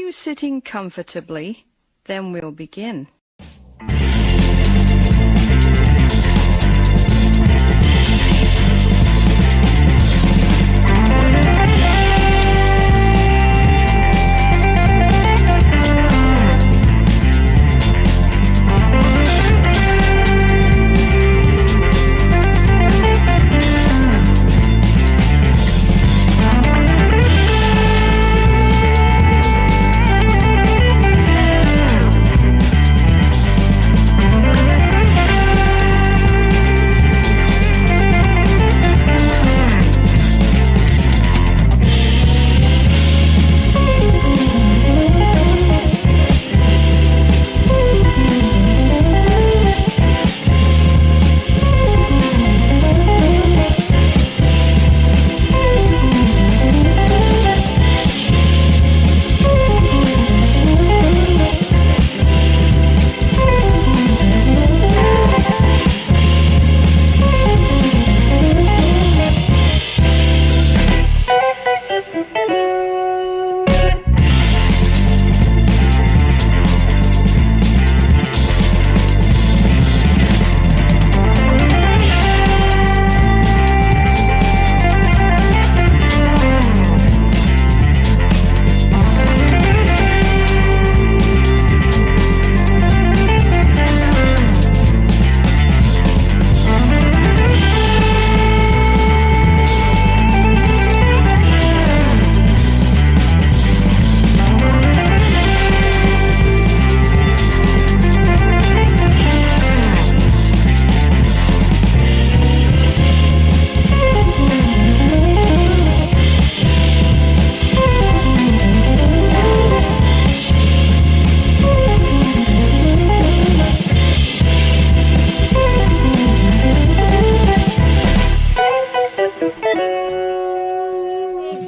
you sitting comfortably? Then we'll begin.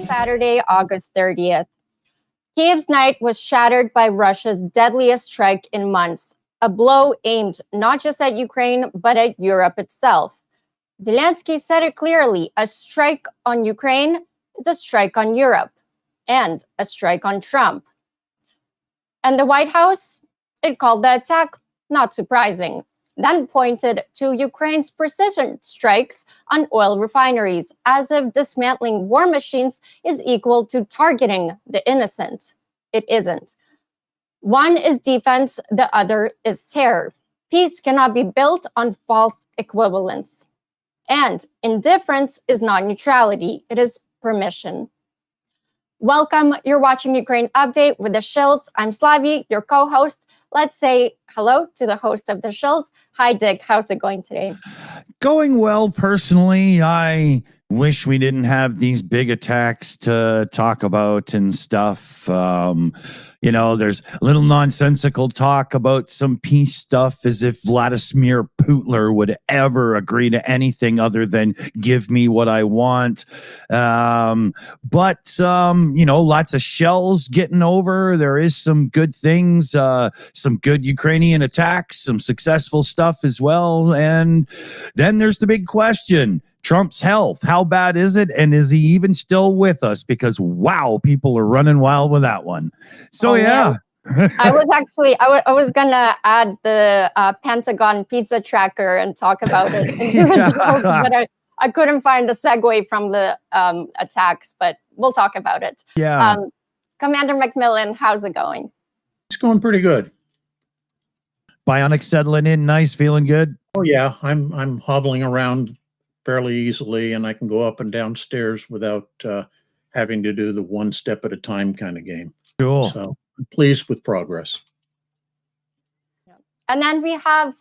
Saturday, August 30th. Kiev's night was shattered by Russia's deadliest strike in months, a blow aimed not just at Ukraine, but at Europe itself. Zelensky said it clearly, a strike on Ukraine is a strike on Europe and a strike on Trump. And the White House, it called the attack not surprising, then pointed to Ukraine's precision strikes on oil refineries, as if dismantling war machines is equal to targeting the innocent. It isn't. One is defense, the other is terror. Peace cannot be built on false equivalence. And indifference is not neutrality, it is permission. Welcome, you're watching Ukraine Update with the Shills. I'm Slavie, your co-host. Let's say hello to the host of the Shills. Hi, Dick. How's it going today? Going well, personally. I wish we didn't have these big attacks to talk about and stuff. There's a little nonsensical talk about some peace stuff, as if Vladimir Putin would ever agree to anything other than give me what I want. But lots of shells getting over. There is some good things, some good Ukrainian attacks, some successful stuff as well. And then there's the big question. Trump's health, how bad is it? And is he even still with us? Because, wow, people are running wild with that one. So, yeah. I was going to add the Pentagon pizza tracker and talk about it. But I couldn't find a segue from the attacks, but we'll talk about it. Yeah. Commander McMillan, how's it going? It's going pretty good. Bionic settling in, nice, feeling good? Oh, yeah. I'm hobbling around fairly easily, and I can go up and down stairs without having to do the one step at a time kind of game. Cool. So I'm pleased with progress. And then we have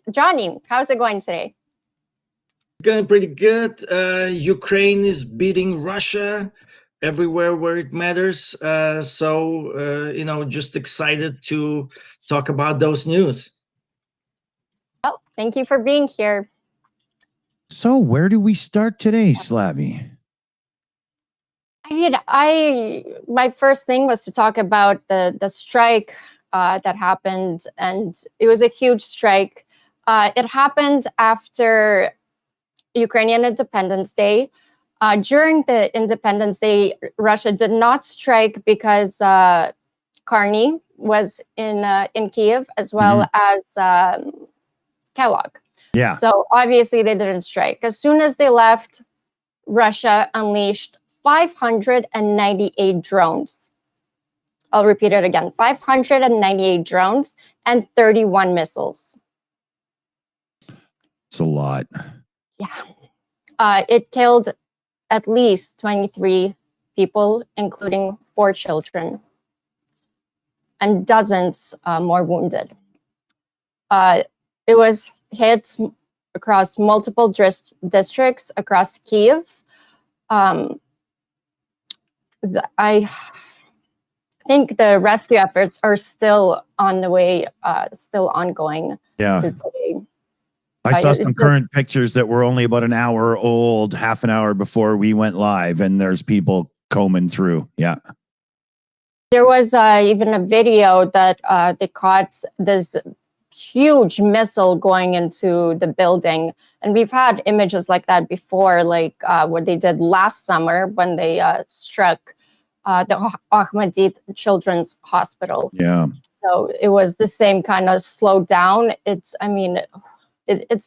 Johnny. How's it going today? Going pretty good. Ukraine is beating Russia everywhere where it matters. Just excited to talk about those news. Oh, thank you for being here. So where do we start today, Slavie? My first thing was to talk about the strike that happened, and it was a huge strike. It happened after Ukrainian Independence Day. During the Independence Day, Russia did not strike because Carney was in Kiev, as well as Kellogg. Yeah. So obviously they didn't strike. As soon as they left, Russia unleashed 598 drones. I'll repeat it again, 598 drones and 31 missiles. It's a lot. Yeah. It killed at least 23 people, including 4 children, and dozens more wounded. It was hit across multiple districts across Kiev. I think the rescue efforts are still on the way, still ongoing Yeah. to today. I saw some current pictures that were only about an hour old, half an hour before we went live, and there's people combing through. Yeah. There was even a video that they caught this huge missile going into the building. And we've had images like that before, like what they did last summer when they struck the Ahmadiyat Children's Hospital. Yeah. So it was the same kind of slowed down. It's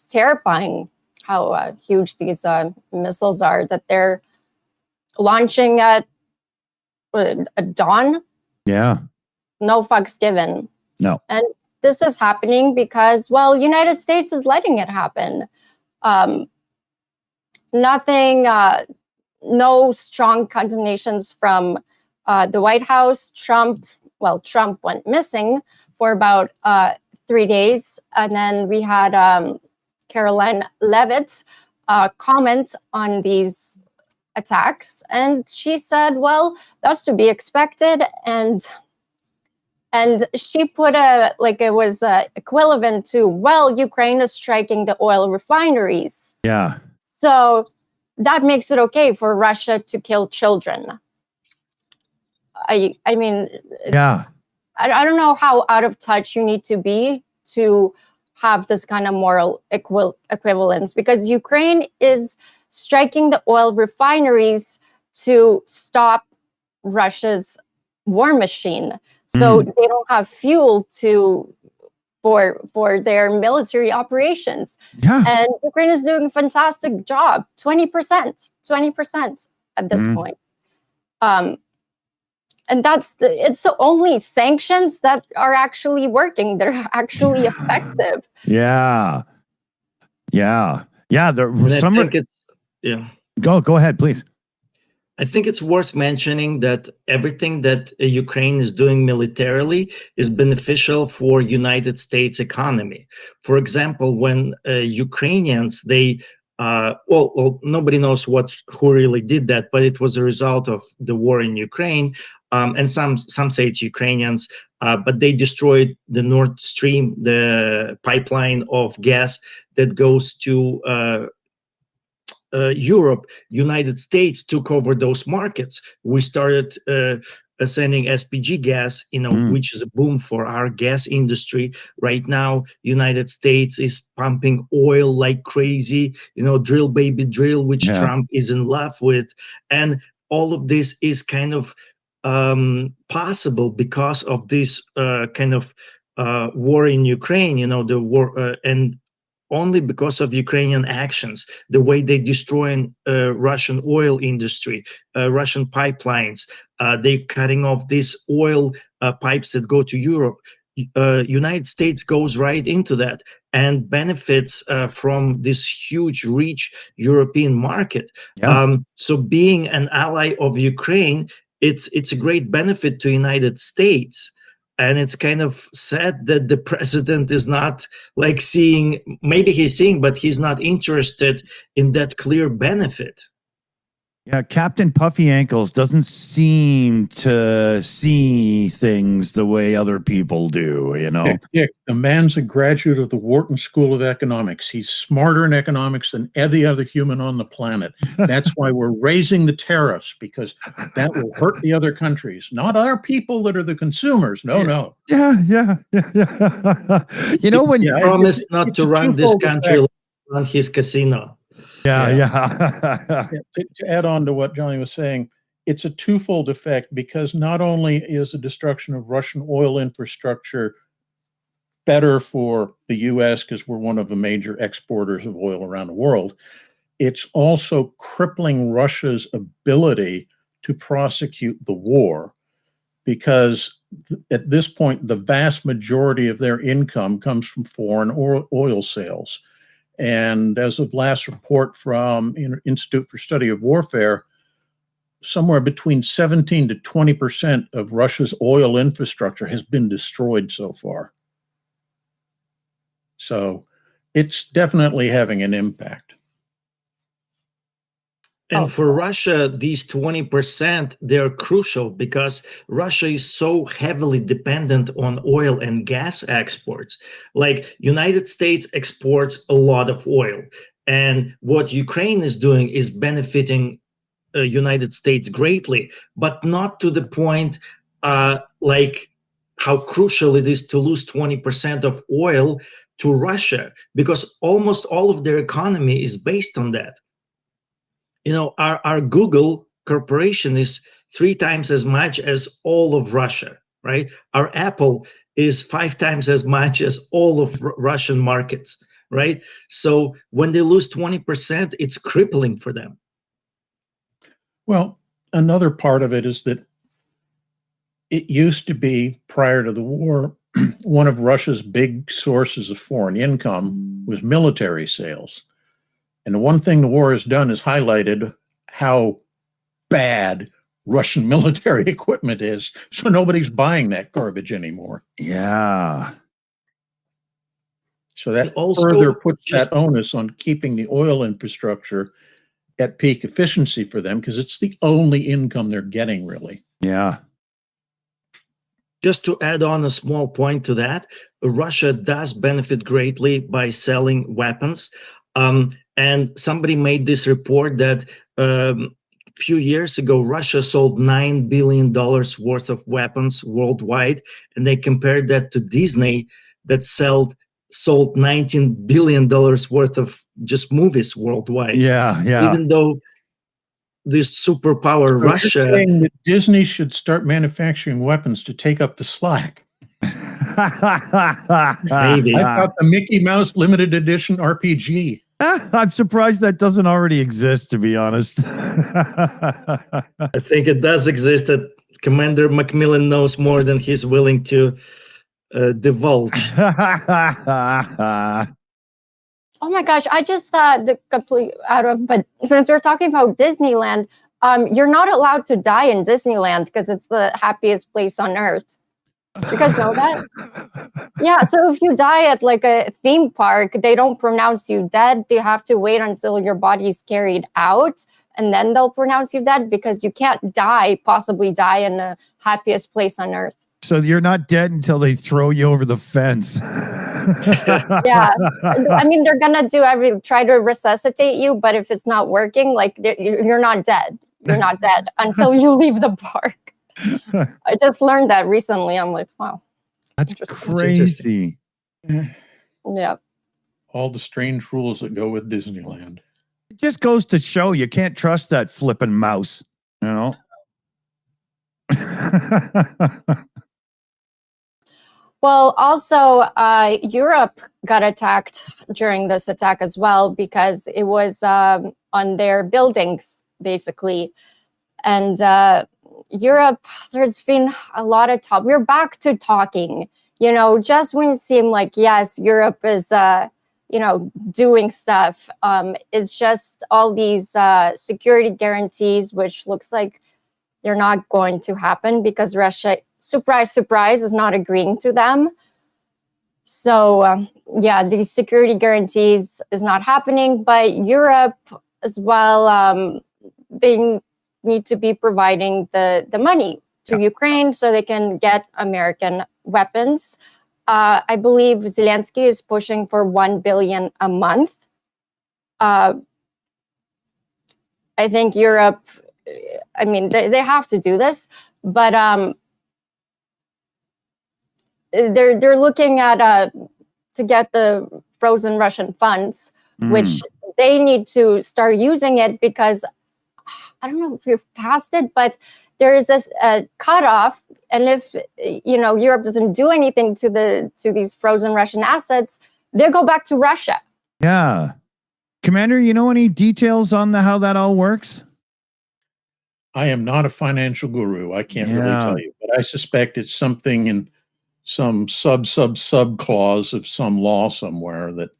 terrifying how huge these missiles are that they're launching at dawn. Yeah. No fucks given. No. And this is happening because, well, United States is letting it happen. Nothing, no strong condemnations from the White House. Trump went missing for about 3 days. And then we had Caroline Leavitt comment on these attacks. And she said, well, that's to be expected. And she put it was equivalent to, well, Ukraine is striking the oil refineries. Yeah. So that makes it okay for Russia to kill children. I mean, Yeah. I don't know how out of touch you need to be to have this kind of moral equivalence, because Ukraine is striking the oil refineries to stop Russia's war machine. So they don't have fuel for their military operations. Yeah. And Ukraine is doing a fantastic job, 20% at this point. And it's the only sanctions that are actually working. They're actually effective. Yeah. Yeah. Yeah. There was some. Go ahead, please. I think it's worth mentioning that everything that Ukraine is doing militarily is beneficial for United States economy. For example, when Ukrainians, nobody knows who really did that, but it was a result of the war in Ukraine. And some say it's Ukrainians, but they destroyed the Nord Stream, the pipeline of gas that goes to Europe. United States took over those markets. We started sending SPG gas, which is a boom for our gas industry. Right now, United States is pumping oil like crazy, drill baby drill, which Trump is in love with. And all of this is kind of possible because of this kind of war in Ukraine, the war, and only because of Ukrainian actions, the way they destroy Russian oil industry, Russian pipelines, they're cutting off these oil pipes that go to Europe. United States goes right into that and benefits from this huge, rich European market. Yeah. So being an ally of Ukraine, it's a great benefit to United States. And it's kind of sad that the president is not maybe he's seeing, but he's not interested in that clear benefit. Yeah, Captain Puffy Ankles doesn't seem to see things the way other people do, Dick, the man's a graduate of the Wharton School of Economics. He's smarter in economics than any other human on the planet. That's why we're raising the tariffs, because that will hurt the other countries, not our people that are the consumers. No. Yeah. When you promised not to run this country, run his casino. Yeah, Yeah, to add on to what Johnny was saying, it's a twofold effect because not only is the destruction of Russian oil infrastructure better for the US because we're one of the major exporters of oil around the world, it's also crippling Russia's ability to prosecute the war because at this point, the vast majority of their income comes from foreign oil sales. And as of last report from Institute for Study of Warfare, somewhere between 17 to 20% of Russia's oil infrastructure has been destroyed so far. So it's definitely having an impact. And for Russia, these 20%, they're crucial because Russia is so heavily dependent on oil and gas exports. Like United States exports a lot of oil. And what Ukraine is doing is benefiting United States greatly, but not to the point like how crucial it is to lose 20% of oil to Russia, because almost all of their economy is based on that. You know, our Google corporation is 3 times as much as all of Russia, right? Our Apple is 5 times as much as all of Russian markets, right? So when they lose 20%, it's crippling for them. Well, another part of it is that it used to be, prior to the war, one of Russia's big sources of foreign income was military sales. And the one thing the war has done is highlighted how bad Russian military equipment is. So nobody's buying that garbage anymore. yeah. So that also further puts just- that onus on keeping the oil infrastructure at peak efficiency for them because it's the only income they're getting, really. Yeah. Just to add on a small point to that, Russia does benefit greatly by selling weapons. And somebody made this report that a few years ago, Russia sold $9 billion worth of weapons worldwide. And they compared that to Disney that sold $19 billion worth of just movies worldwide. Yeah. Yeah. Even though this superpower So you're Russia, saying that Disney should start manufacturing weapons to take up the slack. maybe. I've got the Mickey Mouse limited edition RPG. I'm surprised that doesn't already exist, to be honest. I think it does exist that Commander Macmillan knows more than he's willing to divulge. Oh my gosh, I just the complete out of, but since we're talking about Disneyland, you're not allowed to die in Disneyland because it's the happiest place on earth. Do you guys know that? Yeah, so if you die at like a theme park, they don't pronounce you dead. They have to wait until your body is carried out, and then they'll pronounce you dead because you can't possibly die in the happiest place on earth. So you're not dead until they throw you over the fence. Yeah, I mean, they're gonna try to resuscitate you, but if it's not working, like you're not dead. You're not dead until you leave the park. I just learned that recently. I'm like, wow, That's interesting. crazy. Yeah. All the strange rules that go with Disneyland. It just goes to show you can't trust that flipping mouse, you know? Well, also, Europe got attacked during this attack as well because it was on their buildings, basically. And Europe, there's been a lot of talk. We're back to talking, you know, just when it seemed like, yes, Europe is, you know, doing stuff. It's just all these security guarantees, which looks like they're not going to happen because Russia, surprise, surprise, is not agreeing to them. So, yeah, these security guarantees is not happening, but Europe as well, they need to be providing the money to Ukraine so they can get American weapons. I believe Zelensky is pushing for $1 billion a month. I think Europe, I mean, they have to do this, but they're looking at to get the frozen Russian funds, which they need to start using it, because I don't know if you've passed it, but there is this cutoff, and if Europe doesn't do anything to these frozen Russian assets, they go back to Russia. Yeah. Commander, you know any details on how that all works? I am not a financial guru. I can't really tell you, but I suspect it's something in some sub clause of some law somewhere that,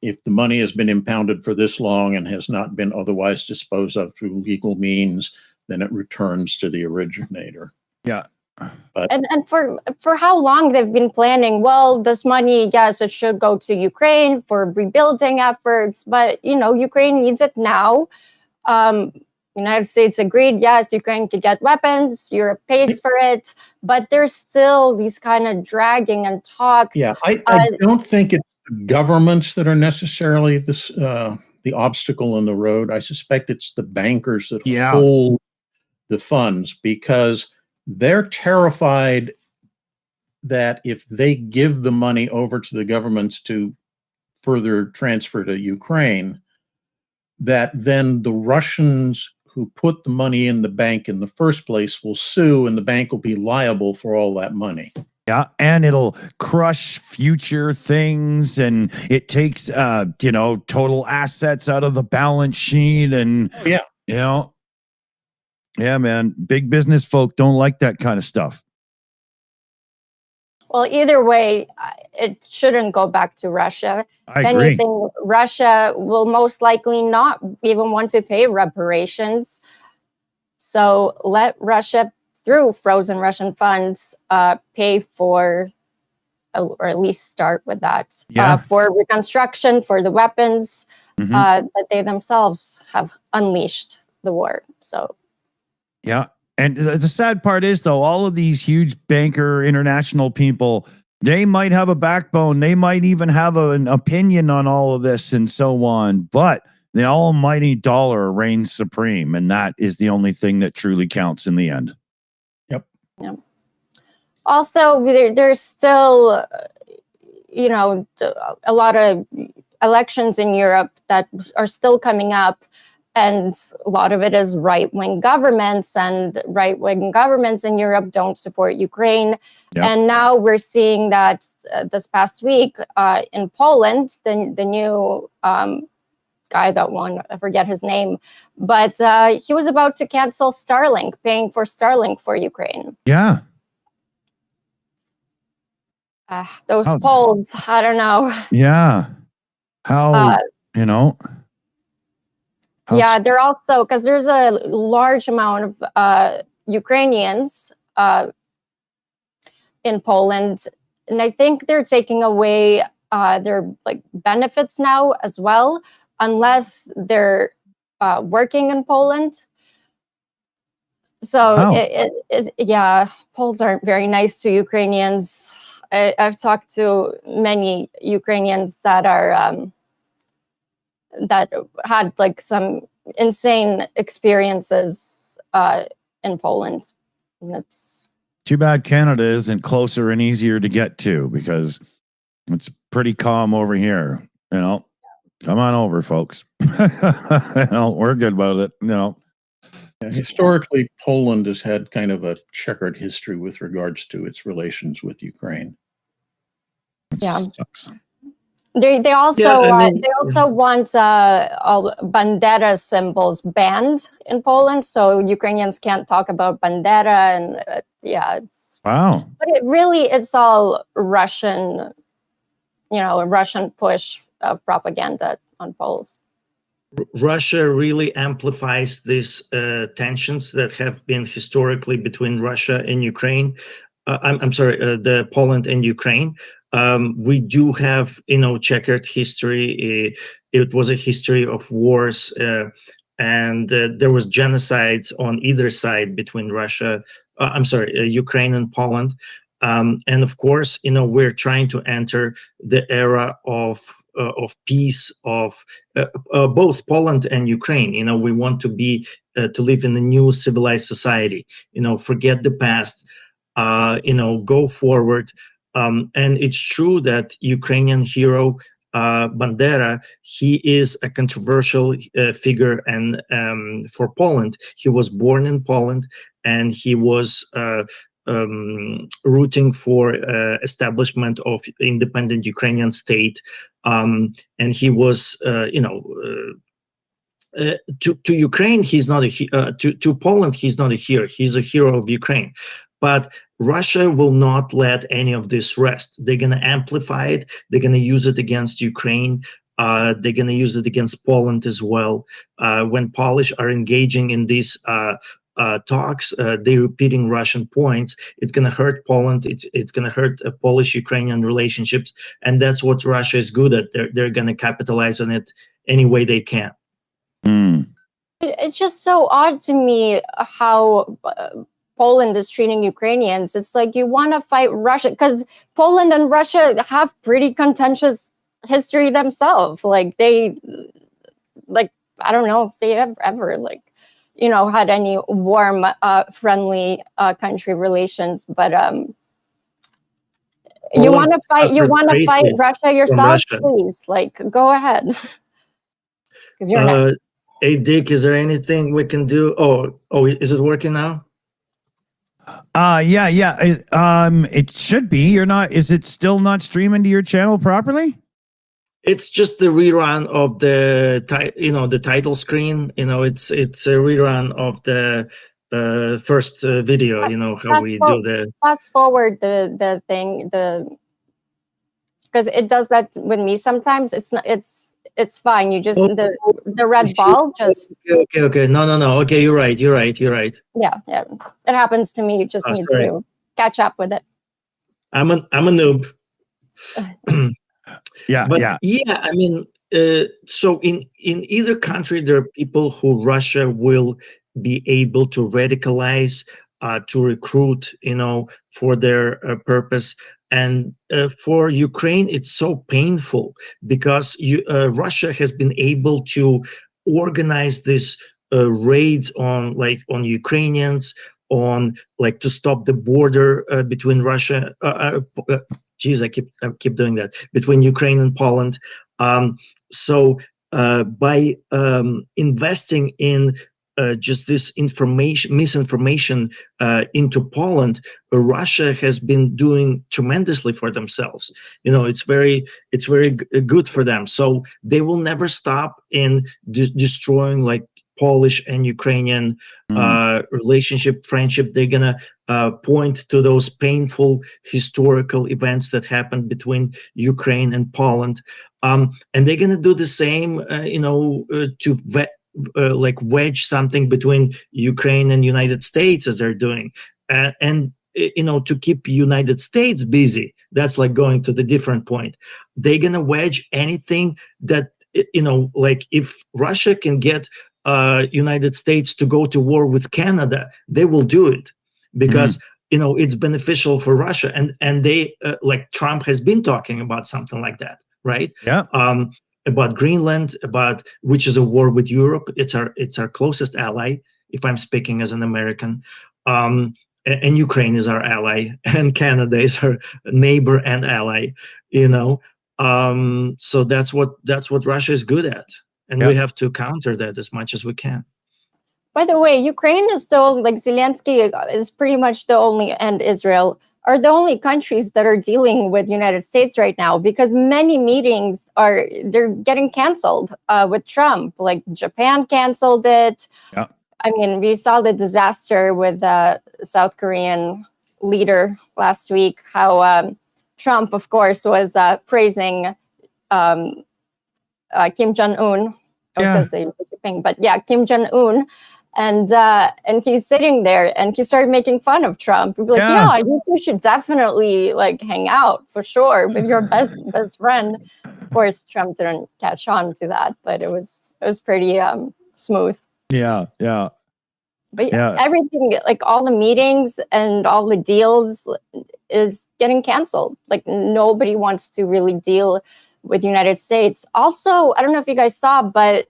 if the money has been impounded for this long and has not been otherwise disposed of through legal means, then it returns to the originator. Yeah. But, and for how long they've been planning, well, this money, yes, it should go to Ukraine for rebuilding efforts, but, Ukraine needs it now. United States agreed, yes, Ukraine could get weapons, Europe pays for it, but there's still these kind of dragging and talks. Yeah, I don't think it's governments that are necessarily the obstacle in the road. I suspect it's the bankers that hold the funds, because they're terrified that if they give the money over to the governments to further transfer to Ukraine, that then the Russians who put the money in the bank in the first place will sue, and the bank will be liable for all that money. Yeah, and it'll crush future things, and it takes total assets out of the balance sheet, and yeah, man, big business folk don't like that kind of stuff. Well, either way, it shouldn't go back to Russia. I agree. Anything, Russia will most likely not even want to pay reparations. So let Russia, through frozen Russian funds, pay for, or at least start with that, for reconstruction, for the weapons that they themselves have unleashed the war. So. Yeah. And the sad part is, though, all of these huge banker international people, they might have a backbone. They might even have an opinion on all of this and so on. But the almighty dollar reigns supreme. And that is the only thing that truly counts in the end. Yep. Also, there's still, a lot of elections in Europe that are still coming up. And a lot of it is right-wing governments, and right-wing governments in Europe don't support Ukraine. Yep. And now we're seeing that this past week in Poland, the new guy that won, I forget his name, but he was about to cancel Starlink, paying for Starlink for Ukraine. Yeah. Those Poles, I don't know. Yeah. How, Yeah, they're also, because there's a large amount of Ukrainians in Poland, and I think they're taking away their benefits now as well, unless they're working in Poland. So Poles aren't very nice to Ukrainians. I've talked to many Ukrainians that are that had some insane experiences in Poland. And it's too bad Canada isn't closer and easier to get to, because it's pretty calm over here. Come on over, folks. We're good about it. Yeah, historically, Poland has had kind of a checkered history with regards to its relations with Ukraine. Yeah. Sucks. They also want all bandera symbols banned in Poland, so Ukrainians can't talk about bandera, and it's wow. But it's all Russian, a Russian push of propaganda on Poles. Russia really amplifies these tensions that have been historically between Russia and Ukraine. The Poland and Ukraine. We do have, checkered history. It was a history of wars, and there was genocides on either side between Ukraine and Poland. And of course, we're trying to enter the era of peace of both Poland and Ukraine. We want to live in a new civilized society. Forget the past. Go forward. And it's true that Ukrainian hero Bandera, he is a controversial figure, and for Poland, he was born in Poland, and he was rooting for establishment of independent Ukrainian state, and he was, to Ukraine, he's not to Poland, he's not a hero. He's a hero of Ukraine, but Russia will not let any of this rest. They're going to amplify it. They're going to use it against Ukraine. They're going to use it against Poland as well. When Polish are engaging in these talks, they're repeating Russian points. It's going to hurt Poland. It's going to hurt Polish-Ukrainian relationships, and that's what Russia is good at. They're going to capitalize on it any way they can. It's just so odd to me how Poland is treating Ukrainians. It's like you want to fight Russia because Poland and Russia have pretty contentious history themselves. Like I don't know if they have ever had any warm, friendly country relations. But you want to fight Russia yourself, please. Go ahead. Because you're next. Hey, Dick, is there anything we can do? Oh, is it working now? Yeah. It should be. Is it still not streaming to your channel properly? It's just the rerun of the title screen. It's a rerun of the first video. How we do the fast forward the thing because it does that with me sometimes. It's fine. You just the red ball just okay. No. Okay, you're right. Yeah. It happens to me. You just need to catch up with it. I'm a noob. Yeah. I mean, so in either country, there are people who Russia will be able to radicalize, to recruit, for their purpose. And for Ukraine, it's so painful because Russia has been able to organize this raids on Ukrainians, to stop the border between Russia. Geez, I keep doing that, between Ukraine and Poland. So by investing in just this misinformation into Poland, Russia has been doing tremendously for themselves. It's very good for them. So they will never stop in destroying Polish and Ukrainian relationship, friendship. They're gonna point to those painful historical events that happened between Ukraine and Poland, and they're gonna do the same, to wedge something between Ukraine and United States, as they're doing, and to keep United States busy. That's going to the different point. They're gonna wedge anything that if Russia can get United States to go to war with Canada, they will do it because it's beneficial for Russia, and they Trump has been talking about something like that, right? Yeah. About Greenland, which is a war with Europe. It's our closest ally, if I'm speaking as an American. And Ukraine is our ally, and Canada is our neighbor and ally. So that's what Russia is good at, and we have to counter that as much as we can. By the way, Ukraine is still Zelensky is pretty much the only, and Israel are the only countries that are dealing with United States right now, because many meetings they're getting canceled with Trump. Japan canceled it. Yeah. I mean, we saw the disaster with the South Korean leader last week, how Trump, of course, was praising Kim Jong-un. I was going to say Jinping, but yeah, Kim Jong-un. And he's sitting there and he started making fun of Trump. He'd be like, you two should definitely hang out for sure with your best friend. Of course, Trump didn't catch on to that, but it was pretty smooth. Yeah. But everything, all the meetings and all the deals is getting canceled. Nobody wants to really deal with the United States. Also, I don't know if you guys saw, but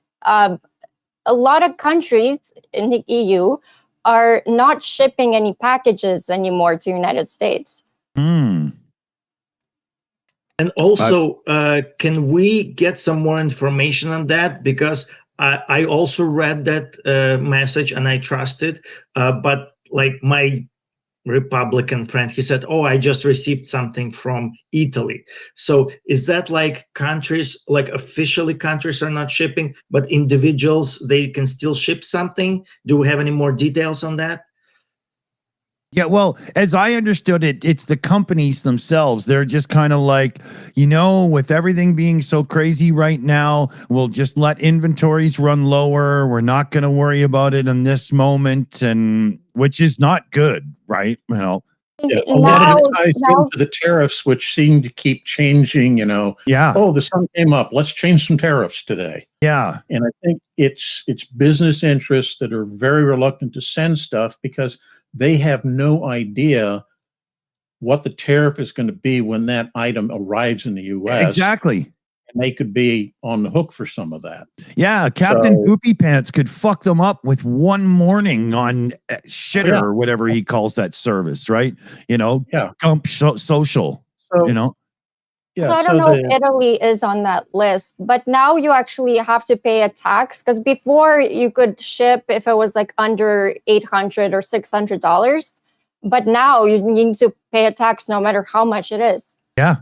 a lot of countries in the EU are not shipping any packages anymore to the United States. And also, can we get some more information on that? Because I also read that message and I trust it. But like my Republican friend, he said, "Oh, I just received something from Italy." So is that like countries, like officially countries are not shipping, but individuals, they can still ship something? Do we have any more details on that? Yeah, well, as I understood it, it's the companies themselves. They're just kind of like, with everything being so crazy right now, we'll just let inventories run lower. We're not going to worry about it in this moment, and which is not good, right? Yeah, a lot of it ties into the tariffs, which seem to keep changing. Yeah. Oh, the sun came up. Let's change some tariffs today. Yeah. And I think it's business interests that are very reluctant to send stuff because they have no idea what the tariff is going to be when that item arrives in the U.S. Exactly. And they could be on the hook for some of that. Yeah, Captain Poopy Pants could fuck them up with one morning on Shitter or whatever he calls that service, right? Gump Social, So, So I don't know if Italy is on that list, but now you actually have to pay a tax, because before you could ship if it was like under $800 or $600, but now you need to pay a tax no matter how much it is. Yeah.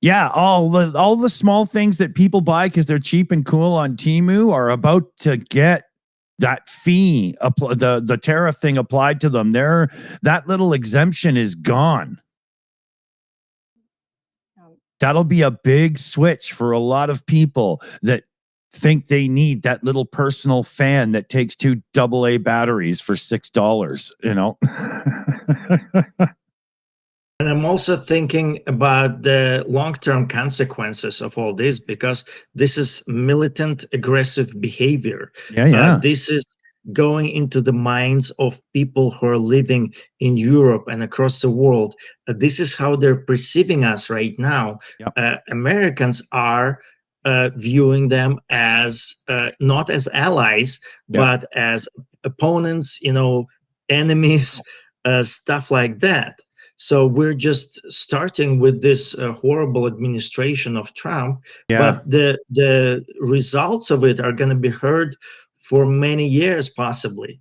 Yeah, all the small things that people buy because they're cheap and cool on Temu are about to get that fee, the tariff thing applied to them. That little exemption is gone. That'll be a big switch for a lot of people that think they need that little personal fan that takes 2 AA batteries for $6, And I'm also thinking about the long-term consequences of all this, because this is militant, aggressive behavior. Yeah. This is going into the minds of people who are living in Europe and across the world. This is how they're perceiving us right now. Yep. Americans are viewing them as not as allies, but as opponents, enemies, stuff like that. So we're just starting with this horrible administration of Trump, but the results of it are going to be heard for many years, possibly.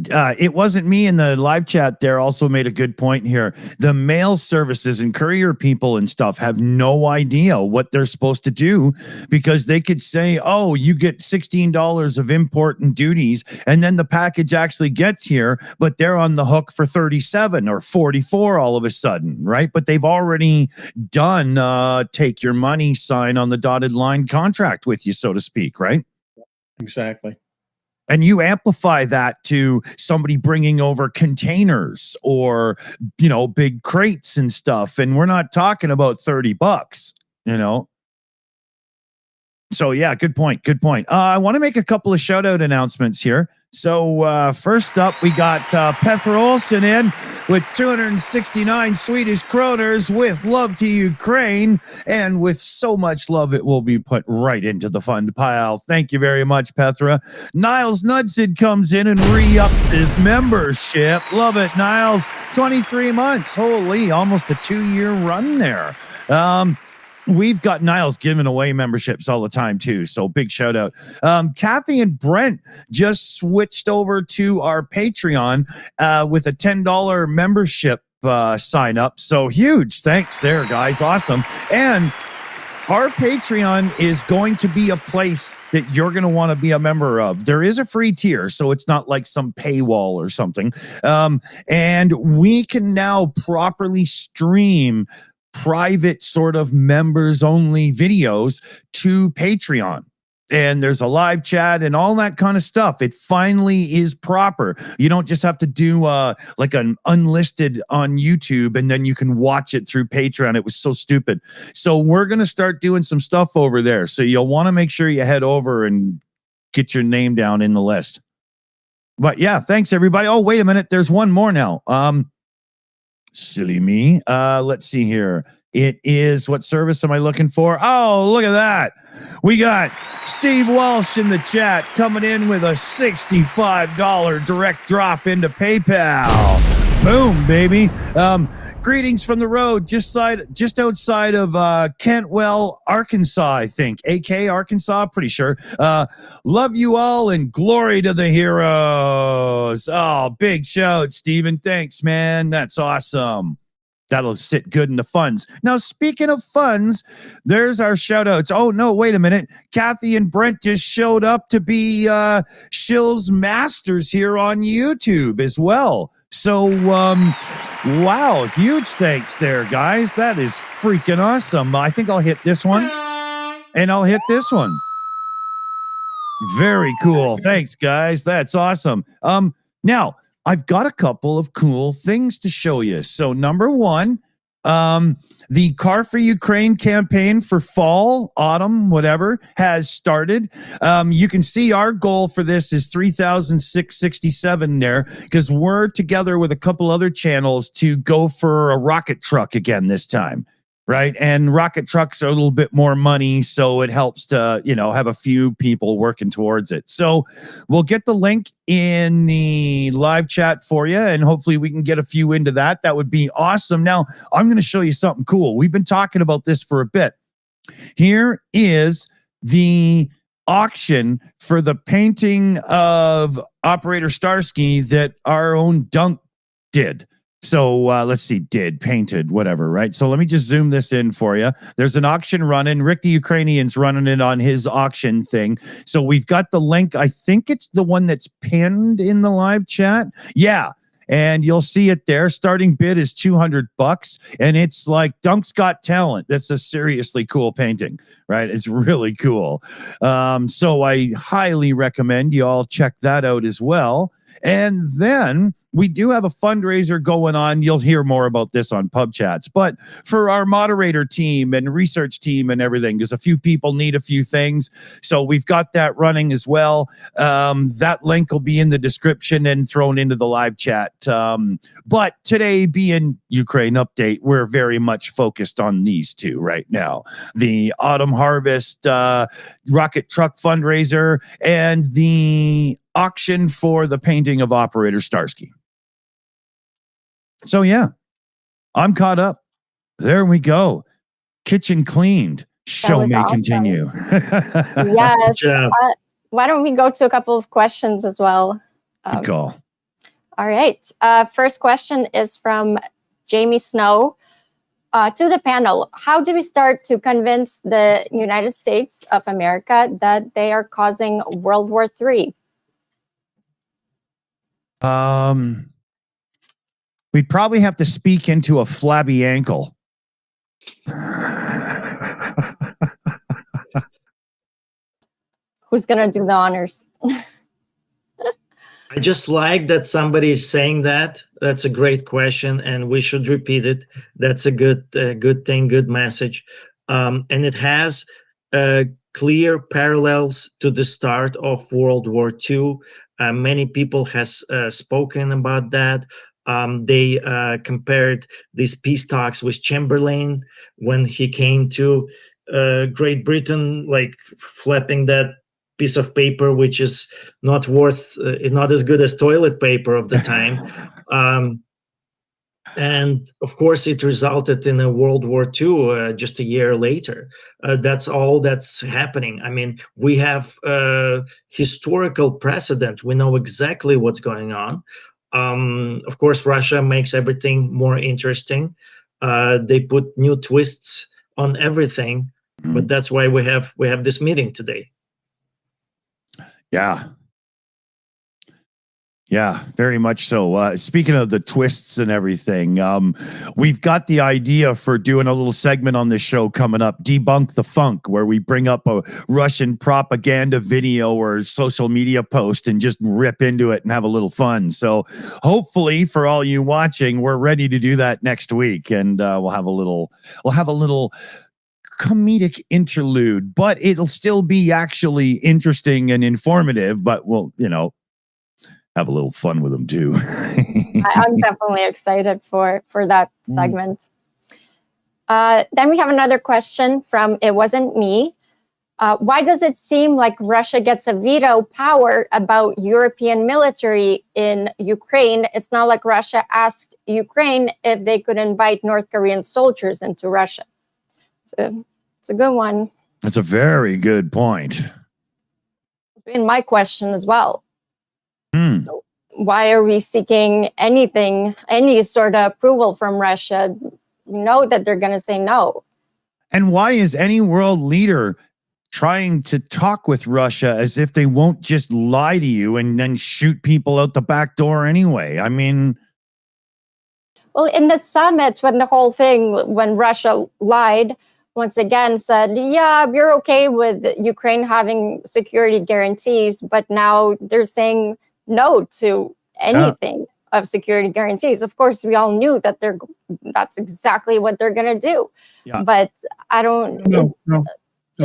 It wasn't me in the live chat there also made a good point here. The mail services and courier people and stuff have no idea what they're supposed to do, because they could say, oh, you get $16 of import and duties, and then the package actually gets here, but they're on the hook for 37 or 44 all of a sudden, right? But they've already done take your money sign on the dotted line contract with you, so to speak, right? Exactly. And you amplify that to somebody bringing over containers or, big crates and stuff. And we're not talking about $30, So, yeah, good point. Good point. I want to make a couple of shout out announcements here. So first up, we got Petra Olsen in with 269 Swedish kroners with love to Ukraine. And with so much love, it will be put right into the fund pile. Thank you very much, Petra. Niles Knudsen comes in and re-ups his membership. Love it, Niles. 23 months. Holy, almost a 2-year run there. We've got Niles giving away memberships all the time, too. So big shout out. Kathy and Brent just switched over to our Patreon with a $10 membership sign up. So huge thanks there, guys. Awesome. And our Patreon is going to be a place that you're going to want to be a member of. There is a free tier, so it's not like some paywall or something. And we can now properly stream private sort of members only videos to Patreon. And there's a live chat and all that kind of stuff. It finally is proper. You don't just have to do like an unlisted on YouTube and then you can watch it through Patreon. It was so stupid. So we're going to start doing some stuff over there. So you'll want to make sure you head over and get your name down in the list. But yeah, thanks everybody. Oh, wait a minute. There's one more now. Silly me. Let's see here. It is, what service am I looking for? Oh, look at that. We got Steve Walsh in the chat coming in with a $65 direct drop into PayPal. Boom, baby. Greetings from the road, just outside of Kentwell, Arkansas, I think. AK Arkansas, pretty sure. Love you all and glory to the heroes. Oh, big shout, Steven. Thanks, man. That's awesome. That'll sit good in the funds. Now, speaking of funds, there's our shout outs. Oh, no, wait a minute. Kathy and Brent just showed up to be Shill's Masters here on YouTube as well. So, wow, huge thanks there, guys. That is freaking awesome. I think I'll hit this one, and I'll hit this one. Very cool. Thanks, guys. That's awesome. Now, I've got a couple of cool things to show you. So number one, the Car for Ukraine campaign for fall, autumn, whatever, has started. You can see our goal for this is 3,667 there, because we're together with a couple other channels to go for a rocket truck again this time. Right. And rocket trucks are a little bit more money, so it helps to, have a few people working towards it. So we'll get the link in the live chat for you, and hopefully we can get a few into that. That would be awesome. Now, I'm going to show you something cool. We've been talking about this for a bit. Here is the auction for the painting of Operator Starsky that our own Dunk did. So let's see, painted, whatever, right? So let me just zoom this in for you. There's an auction running. Rick the Ukrainian's running it on his auction thing. So we've got the link. I think it's the one that's pinned in the live chat. Yeah. And you'll see it there. Starting bid is $200, and it's like Dunk's Got Talent. That's a seriously cool painting, right? It's really cool. So I highly recommend you all check that out as well. And then we do have a fundraiser going on. You'll hear more about this on Pub Chats. But for our moderator team and research team and everything, because a few people need a few things. So we've got that running as well. That link will be in the description and thrown into the live chat. But today, being Ukraine update, we're very much focused on these two right now. The Autumn Harvest rocket truck fundraiser and the auction for the painting of Operator Starsky. So yeah, I'm caught up. There we go. Kitchen cleaned. Show may awesome. Continue. Yes. Why don't we go to a couple of questions as well? Good call. All right. First question is from Jamie Snow. To the panel, how do we start to convince the United States of America that they are causing World War III? We'd probably have to speak into a flabby ankle. Who's going to do the honors? I just like that somebody is saying that. That's a great question, and we should repeat it. That's a good thing, good message. And it has clear parallels to the start of World War II. Many people has spoken about that. They compared these peace talks with Chamberlain when he came to Great Britain, like flapping that piece of paper, which is not as good as toilet paper of the time. And of course, it resulted in a World War II just a year later. That's all that's happening. I mean, we have historical precedent. We know exactly what's going on. Of course, Russia makes everything more interesting. They put new twists on everything, but that's why we have this meeting today. Yeah, very much so. Speaking of the twists and everything, we've got the idea for doing a little segment on this show coming up, Debunk the Funk, where we bring up a Russian propaganda video or social media post and just rip into it and have a little fun. So hopefully for all you watching, we're ready to do that next week, and we'll have a little comedic interlude, but it'll still be actually interesting and informative, but we'll, have a little fun with them too. I'm definitely excited for that segment. Then we have another question from It Wasn't Me. Why does it seem like Russia gets a veto power about European military in Ukraine? It's not like Russia asked Ukraine if they could invite North Korean soldiers into Russia. It's a good one. That's a very good point. It's been my question as well. Hmm. Why are we seeking anything, any sort of approval from Russia? We know that they're going to say no. And why is any world leader trying to talk with Russia as if they won't just lie to you and then shoot people out the back door anyway? I mean, well, in the summit, when the whole thing, when Russia lied, once again said, yeah, we're okay with Ukraine having security guarantees, but now they're saying no to anything of security guarantees. Of course, we all knew that that's exactly what they're going to do. Yeah. But I don't... No.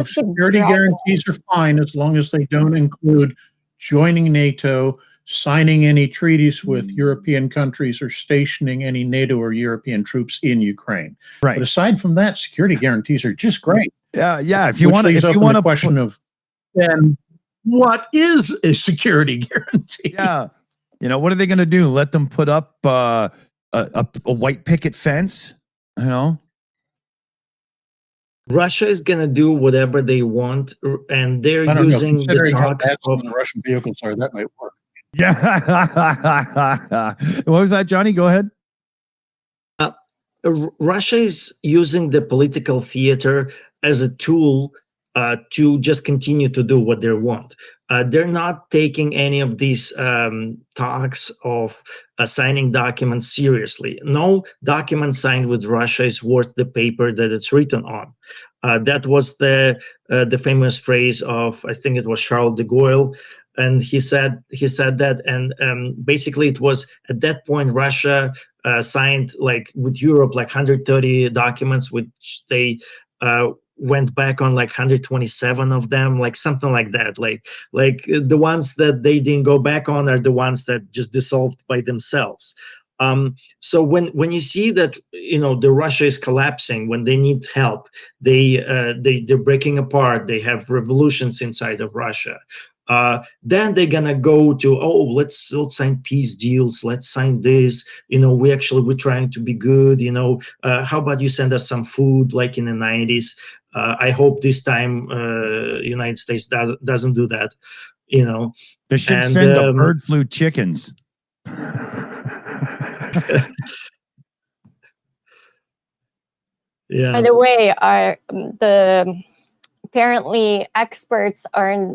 Security guarantees are fine as long as they don't include joining NATO, signing any treaties with European countries, or stationing any NATO or European troops in Ukraine. Right. But aside from that, security guarantees are just great. Yeah. If you want to question of then what is a security guarantee? Yeah. What are they going to do? Let them put up a white picket fence? Russia is going to do whatever they want, and they're using the talks of the Russian vehicles are. That might work. Yeah. What was that, Johnny? Go ahead. Russia is using the political theater as a tool to just continue to do what they want. They're not taking any of these talks of signing documents seriously. No document signed with Russia is worth the paper that it's written on. That was the famous phrase of, I think it was Charles de Gaulle, and he said that, and basically it was at that point Russia signed, like with Europe, like 130 documents, which they went back on like 127 of them, like something like that. Like the ones that they didn't go back on are the ones that just dissolved by themselves. So when you see that, the Russia is collapsing, when they need help, they're breaking apart, they have revolutions inside of Russia. Then they're gonna go to, let's sign peace deals, let's sign this, we're trying to be good, how about you send us some food like in the 90s? I hope this time United States doesn't do that, They should send the bird flu chickens. Yeah. By the way, apparently experts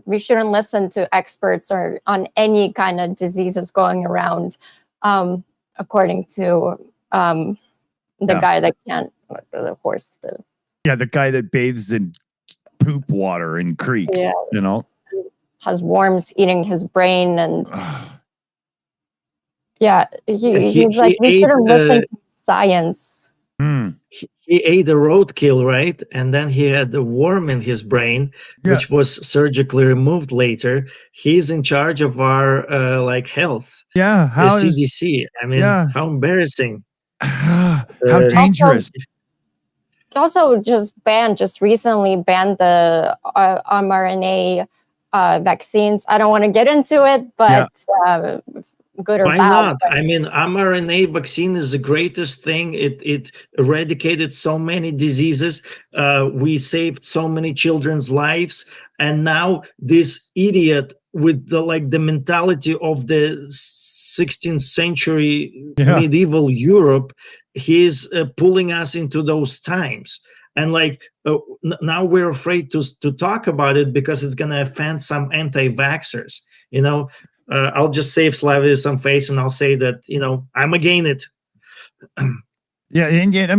we shouldn't listen to experts on any kind of diseases going around, according to the guy that can't, of course. The guy that bathes in poop water in creeks, has worms eating his brain, and he's like, we shouldn't listen to science. He ate a roadkill, right? And then he had a worm in his brain, which was surgically removed later. He's in charge of our health. Yeah, the CDC. How embarrassing. How dangerous. Also just recently banned the mRNA vaccines. I don't want to get into it, but good or Why bad. not? mRNA vaccine is the greatest thing. It eradicated so many diseases. We saved so many children's lives. And now this idiot with the mentality of the 16th century medieval Europe, he's pulling us into those times. And now we're afraid to talk about it because it's going to offend some anti-vaxxers, I'll just save Slavie some face and I'll say that, I'm against it. Yeah, and yet,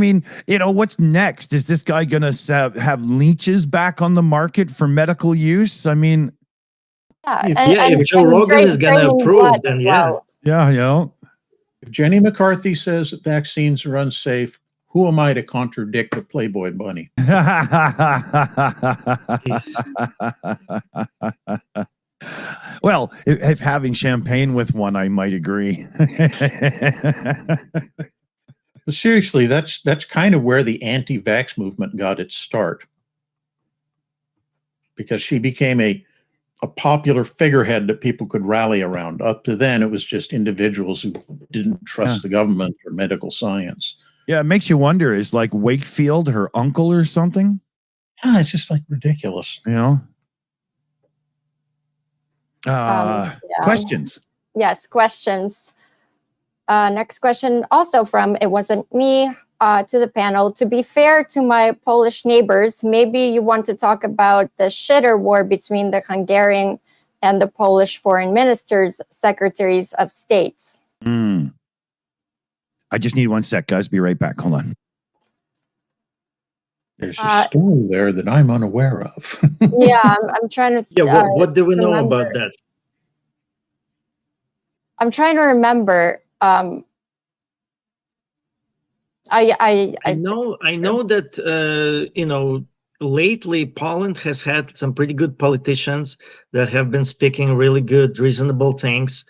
what's next? Is this guy going to have leeches back on the market for medical use? If Joe Rogan is going to approve, then If Jenny McCarthy says that vaccines are unsafe, who am I to contradict the Playboy bunny? Well, if having champagne with one, I might agree. But seriously, that's kind of where the anti-vax movement got its start. because she became a popular figurehead that people could rally around. Up to then, it was just individuals who didn't trust the government or medical science. Yeah, it makes you wonder, is like Wakefield her uncle or something? Yeah, it's just like ridiculous. You know? Yeah. Questions. Yes, questions. Next question, also from It Wasn't Me, to the panel. To be fair to my Polish neighbors, maybe you want to talk about the shitter war between the Hungarian and the Polish foreign ministers, secretaries of states. I just need 1 sec, guys. Be right back. Hold on. There's a story there that I'm unaware of. Yeah, I'm trying to. Yeah, what do we know remember. about that? I'm trying to remember. I know that lately Poland has had some pretty good politicians that have been speaking really good, reasonable things,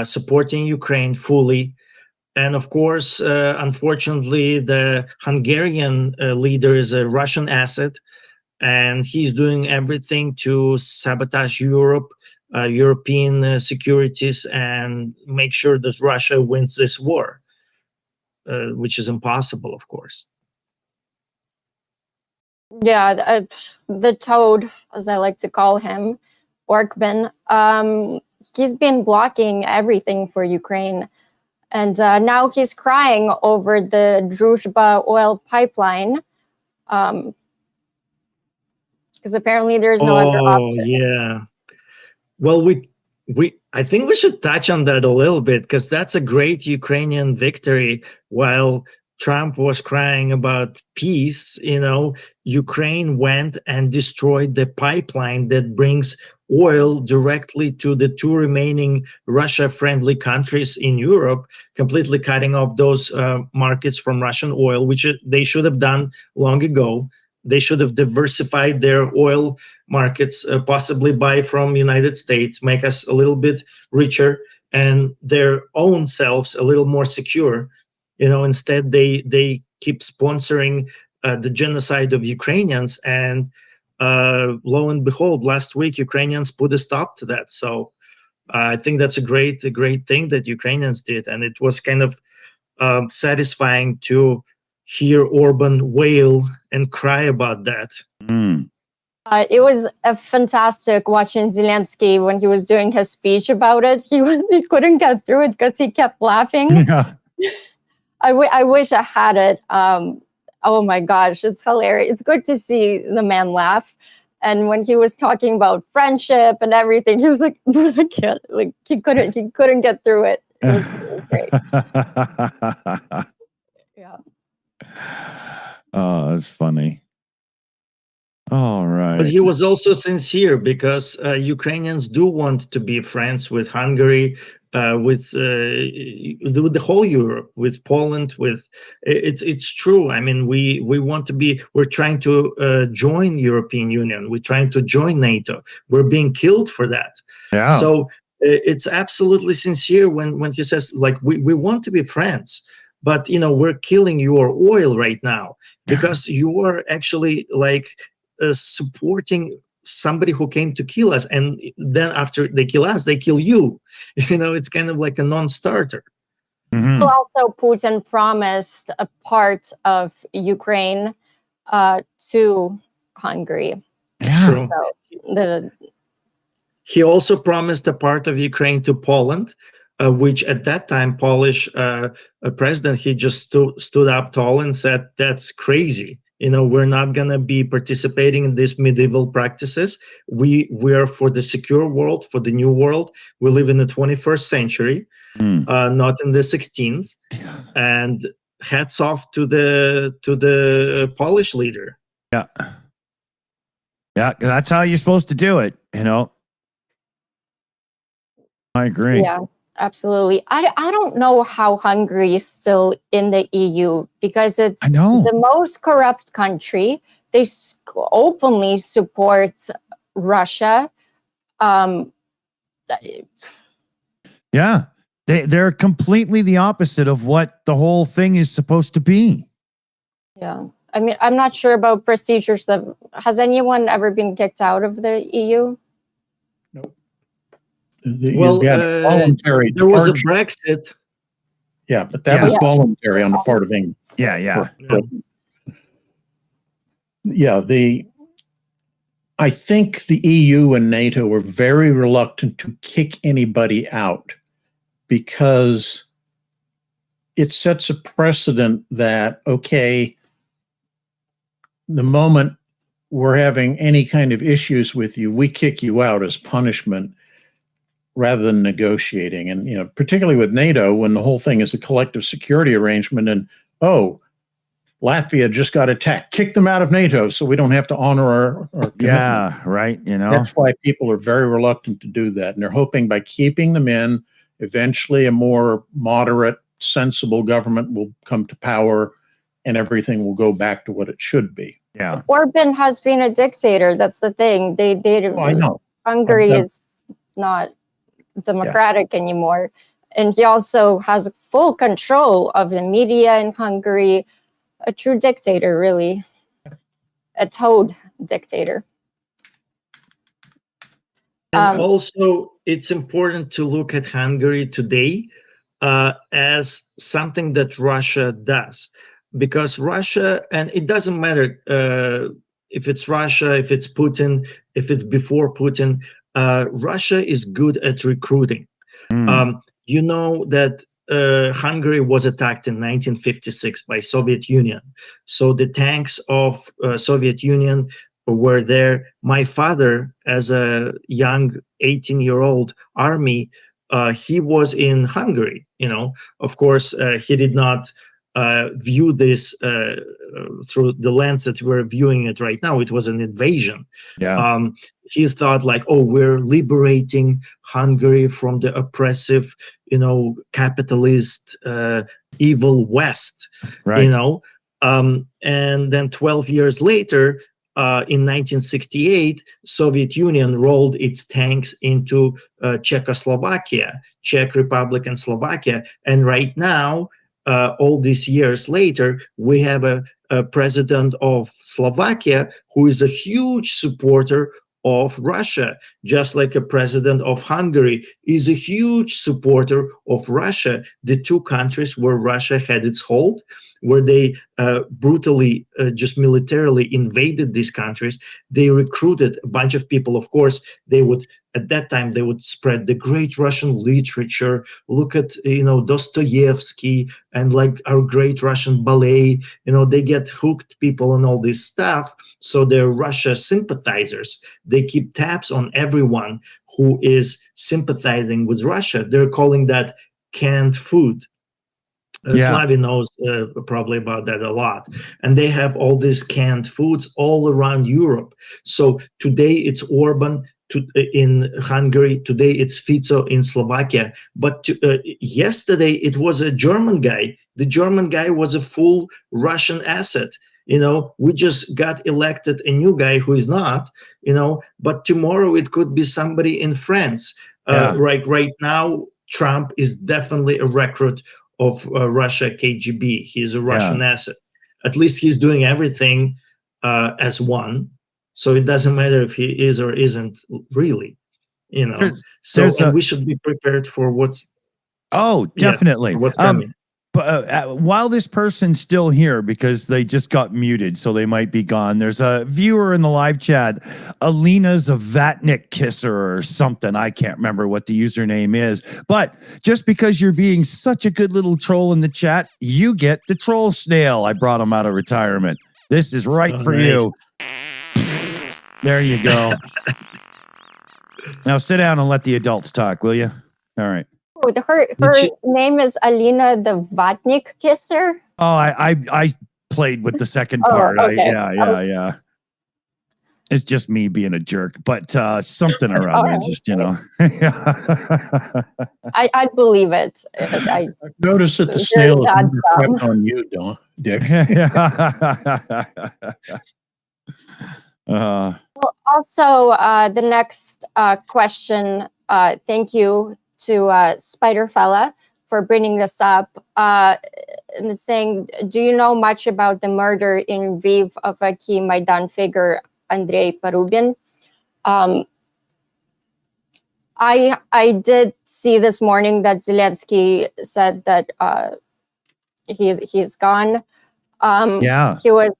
supporting Ukraine fully. And of course, unfortunately, the Hungarian leader is a Russian asset, and he's doing everything to sabotage Europe, European securities, and make sure that Russia wins this war, which is impossible, of course. Yeah, the Toad, as I like to call him, Orkman, he's been blocking everything for Ukraine. And now he's crying over the Druzhba oil pipeline, because apparently there's no other options. Yeah. Well, I think we should touch on that a little bit, because that's a great Ukrainian victory. While Trump was crying about peace, Ukraine went and destroyed the pipeline that brings oil directly to the 2 remaining Russia-friendly countries in Europe, completely cutting off those markets from Russian oil, which they should have done long ago. They should have diversified their oil markets, possibly buy from United States, make us a little bit richer and their own selves a little more secure. Instead they keep sponsoring the genocide of Ukrainians, and lo and behold, last week Ukrainians put a stop to that. So I think that's a great thing that Ukrainians did, and it was kind of satisfying to hear Orban wail and cry about that. It was fantastic watching Zelensky when he was doing his speech about it. He couldn't get through it because he kept laughing. Yeah. I wish I had it. Oh my gosh, it's hilarious. It's good to see the man laugh. And when he was talking about friendship and everything, he was like, I can't, like he couldn't get through it. It was great. Yeah. Oh, that's funny. All right. But he was also sincere, because Ukrainians do want to be friends with Hungary, with the whole Europe, with Poland. It's true. I mean, we want to be. We're trying to join European Union. We're trying to join NATO. We're being killed for that. Yeah. So it's absolutely sincere when he says, like, we want to be friends, but we're killing your oil right now, because you are actually like supporting somebody who came to kill us, and then after they kill us, they kill you. It's kind of like a non-starter. Also, Putin promised a part of Ukraine to Hungary. Yeah. True. So He also promised a part of Ukraine to Poland, which at that time Polish president, he just stood up tall and said, that's crazy. We're not going to be participating in these medieval practices. We are for the secure world, for the new world. We live in the 21st century, not in the 16th. And hats off to the Polish leader. Yeah. Yeah, that's how you're supposed to do it, I agree. yeah, absolutely. I don't know how Hungary is still in the EU, because it's the most corrupt country. They openly support Russia. Yeah, they're completely the opposite of what the whole thing is supposed to be. Yeah, I mean, I'm not sure about procedures. Has anyone ever been kicked out of the EU? Well, voluntary there was a departure. Brexit. Yeah, but that was Yeah. voluntary on the part of England. Yeah. I think the EU and NATO were very reluctant to kick anybody out because it sets a precedent that, okay, the moment we're having any kind of issues with you, we kick you out as punishment rather than negotiating. And, you know, particularly with NATO, when the whole thing is a collective security arrangement and, oh, Latvia just got attacked, kick them out of NATO so we don't have to honor our commitment. Yeah, right. You know, That's why people are very reluctant to do that. And they're hoping by keeping them in, eventually a more moderate, sensible government will come to power and everything will go back to what it should be. Yeah. Orban has been a dictator. That's the thing. I know. Hungary is not democratic anymore. And he also has full control of the media in Hungary. A true dictator, really. A toad dictator. And also, it's important to look at Hungary today as something that Russia does. Because Russia, and it doesn't matter if it's Russia, if it's Putin, if it's before Putin, Russia is good at recruiting. You know that Hungary was attacked in 1956 by Soviet Union. So the tanks of Soviet Union were there. My father, as a young 18-year-old army, he was in Hungary. You know, of course, he did not view this through the lens that we're viewing it right now. It was an invasion. Yeah. He thought like, oh, we're liberating Hungary from the oppressive, you know, capitalist, evil West, Right. you know. And then 12 years later, in 1968, Soviet Union rolled its tanks into Czechoslovakia, Czech Republic and Slovakia. And right now, all these years later, we have a president of Slovakia who is a huge supporter of Russia, just like a president of Hungary is a huge supporter of Russia, the two countries where Russia had its hold, where they brutally, just militarily invaded these countries. They recruited a bunch of people. Of course, they would, at that time, they would spread the great Russian literature. Look at, you know, Dostoevsky and like our great Russian ballet. You know, they get hooked people on all this stuff. So they're Russia sympathizers. They keep tabs on everyone who is sympathizing with Russia. They're calling that canned food. Slavie knows probably about that a lot. And they have all these canned foods all around Europe. So today it's Orban in Hungary. Today it's Fico in Slovakia. But yesterday it was a German guy. The German guy was a full Russian asset. You know, we just got elected a new guy who is not, you know, but tomorrow it could be somebody in France. Right now, Trump is definitely a recruit of Russia KGB. He's a Russian asset. At least he's doing everything as one. So it doesn't matter if he is or isn't really, you know. And we should be prepared for what's. Oh, definitely. For what's coming. But while this person's still here, because they just got muted, so they might be gone. There's a viewer in the live chat, Alina Zavatnik Kisser or something. I can't remember what the username is. But just because you're being such a good little troll in the chat, you get the troll snail. I brought him out of retirement. This is right for you. There you go. Now sit down and let the adults talk, will you? All right. Oh, her name is Alina the Vatnik Kisser. Oh, I played with the second part. Okay. Yeah. It's just me being a jerk, but something or other, just, you know. I believe it. I notice that the snail is crept on you, Dick. Well, also, the next question, thank you to Spider Fella. for bringing this up. And it's saying, do you know much about the murder in Lviv of a key Maidan figure, Andrei Parubin? I did see this morning that Zelensky said that he's gone. Yeah. He was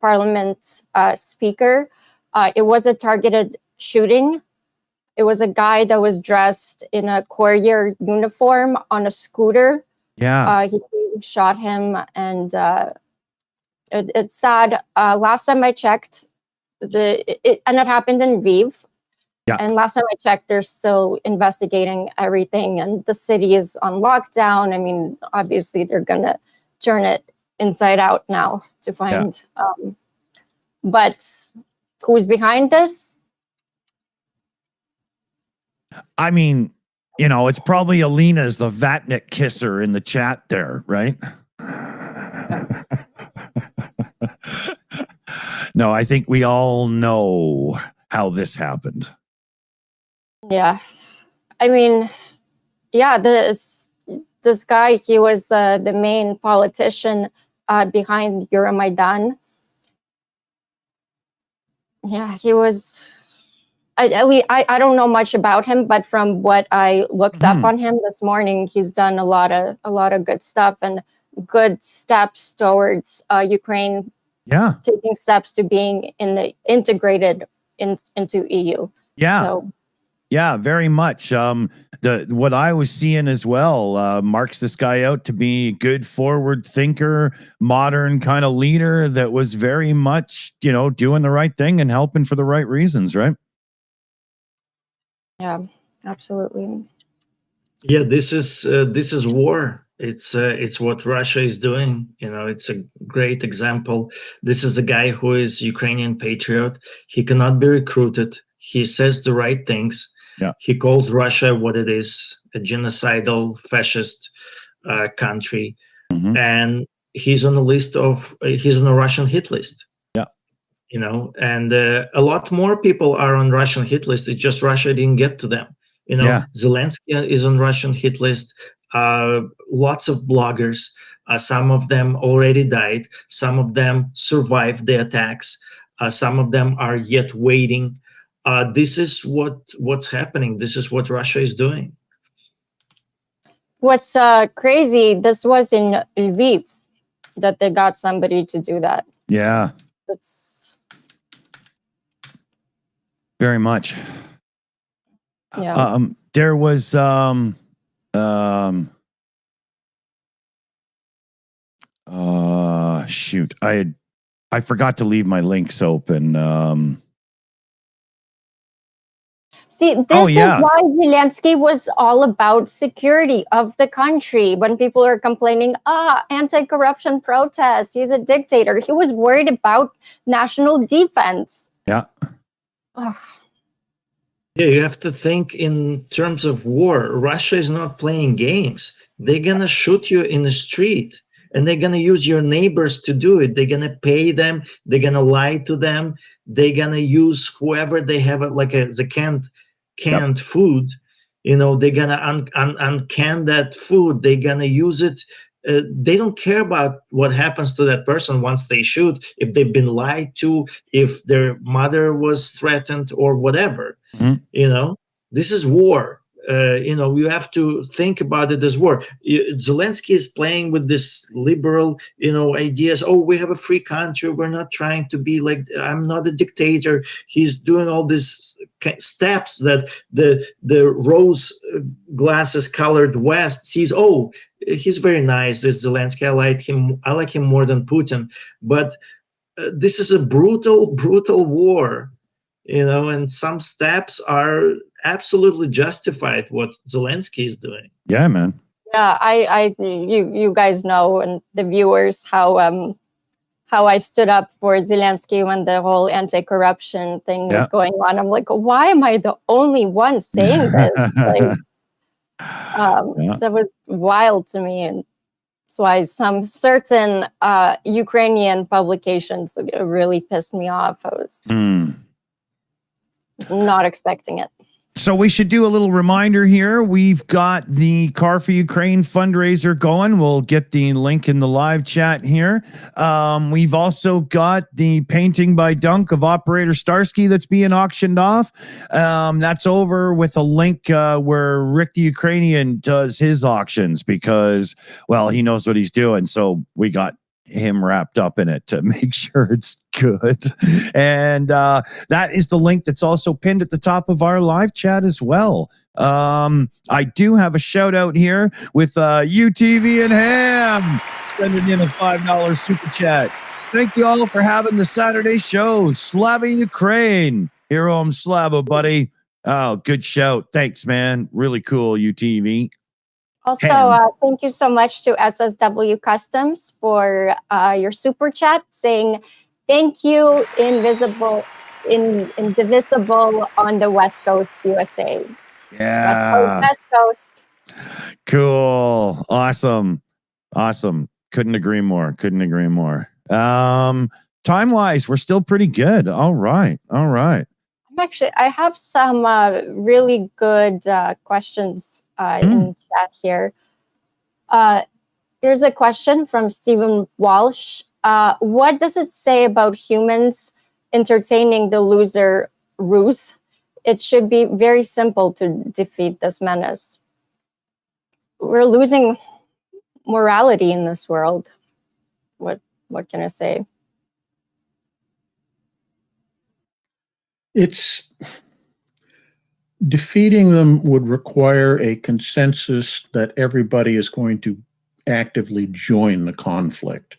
parliament speaker. It was a targeted shooting. It was a guy that was dressed in a courier uniform on a scooter. Yeah. He shot him, and it's sad. Last time I checked, and it happened in Lviv. Yeah. And last time I checked, they're still investigating everything, and the city is on lockdown. I mean, obviously, they're gonna turn it inside out now to find. But who's behind this? I mean, you know, it's probably Alina's the Vatnik kisser in the chat there, right? No, I think we all know how this happened. Yeah. I mean, yeah, this guy, he was the main politician behind Euromaidan. Yeah, he was. I don't know much about him, but from what I looked up on him this morning, he's done a lot of good stuff and good steps towards Ukraine. Yeah. Taking steps to being integrated into EU. Yeah. So. Yeah, very much. What I was seeing as well marks this guy out to be a good forward thinker, modern kind of leader that was very much, you know, doing the right thing and helping for the right reasons, right? Yeah, absolutely. Yeah, this is war. It's what Russia is doing. You know, it's a great example. This is a guy who is Ukrainian patriot. He cannot be recruited. He says the right things. Yeah. He calls Russia what it is, a genocidal fascist country. Mm-hmm. And he's on he's on a Russian hit list. Yeah. You know, and a lot more people are on Russian hit list. It's just Russia didn't get to them. You know, Zelensky is on Russian hit list. Lots of bloggers. Some of them already died. Some of them survived the attacks. Some of them are yet waiting. This is what's happening. This is what Russia is doing. What's crazy, this was in Lviv that they got somebody to do that. Yeah. That's very much. Yeah. There was shoot. I forgot to leave my links open. See, this is why Zelensky was all about security of the country. When people are complaining, anti-corruption protests, he's a dictator. He was worried about national defense. Yeah. Ugh. Yeah, you have to think in terms of war. Russia is not playing games. They're gonna shoot you in the street, and they're gonna use your neighbors to do it. They're gonna pay them. They're gonna lie to them. They're gonna use whoever they have the canned food. You know, they're gonna uncan that food. They're gonna use it. They don't care about what happens to that person once they shoot, if they've been lied to, if their mother was threatened or whatever. Mm-hmm. You know, this is war. You know, you have to think about it as war. Zelensky is playing with this liberal, you know, ideas. Oh, we have a free country. We're not trying to be like, I'm not a dictator. He's doing all these steps that the rose glasses colored West sees. Oh, he's very nice, this Zelensky. I like him more than Putin. But this is a brutal war. You know, and some steps are absolutely justified what Zelensky is doing. Yeah, man. Yeah, you guys know, and the viewers, how I stood up for Zelensky when the whole anti-corruption thing was going on. I'm like, why am I the only one saying this? Like, that was wild to me, and that's why some certain Ukrainian publications really pissed me off. I was not expecting it. So we should do a little reminder here. We've got the Car for Ukraine fundraiser going. We'll get the link in the live chat here. We've also got the painting by Dunk of Operator Starsky that's being auctioned off. That's over with a link where Rick the Ukrainian does his auctions because, well, he knows what he's doing. So we got him wrapped up in it to make sure it's good. And that is the link that's also pinned at the top of our live chat as well. I do have a shout out here with UTV and Ham sending in a $5 super chat. Thank you all for having the Saturday show. Slavie, Ukraine. Here home, Slava, buddy. Oh, good shout. Thanks, man. Really cool, UTV. Also, thank you so much to SSW Customs for your super chat saying thank you, indivisible on the West Coast, USA. Yeah. West Coast. Cool. Awesome. Couldn't agree more. Time-wise, we're still pretty good. All right. I have some really good questions in chat here. Here's a question from Stephen Walsh. What does it say about humans entertaining the loser ruse? It should be very simple to defeat this menace. We're losing morality in this world. What can I say? It's defeating them would require a consensus that everybody is going to actively join the conflict.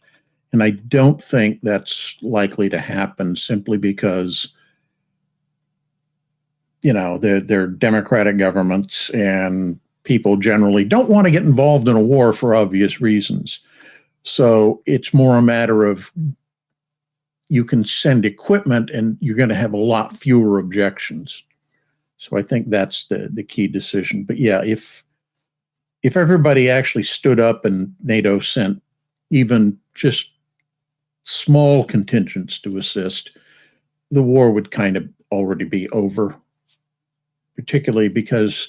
And I don't think that's likely to happen simply because, they're democratic governments and people generally don't want to get involved in a war for obvious reasons. So it's more a matter of you can send equipment and you're going to have a lot fewer objections. So I think that's the key decision. But yeah, if everybody actually stood up and NATO sent even just small contingents to assist, the war would kind of already be over, particularly because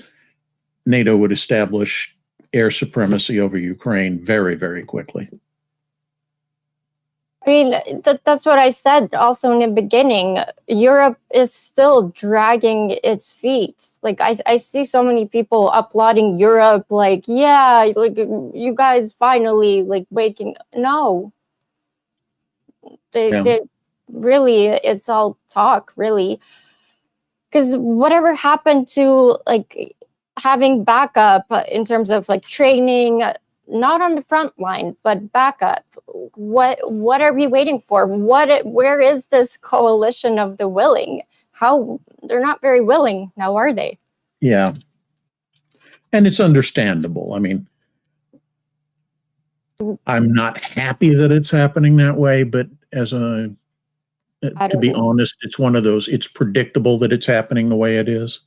NATO would establish air supremacy over Ukraine very, very quickly. I mean, that's what I said also in the beginning. Europe is still dragging its feet. Like, I see so many people applauding Europe, like, yeah, like, you guys finally, like, waking. No. They really, it's all talk, really. Because whatever happened to, like, having backup in terms of, like, training, not on the front line, but backup. What are we waiting for? Where is this coalition of the willing? How they're not very willing now, are they? Yeah. And it's understandable. I mean, I'm not happy that it's happening that way, but to be honest, it's one of those, it's predictable that it's happening the way it is.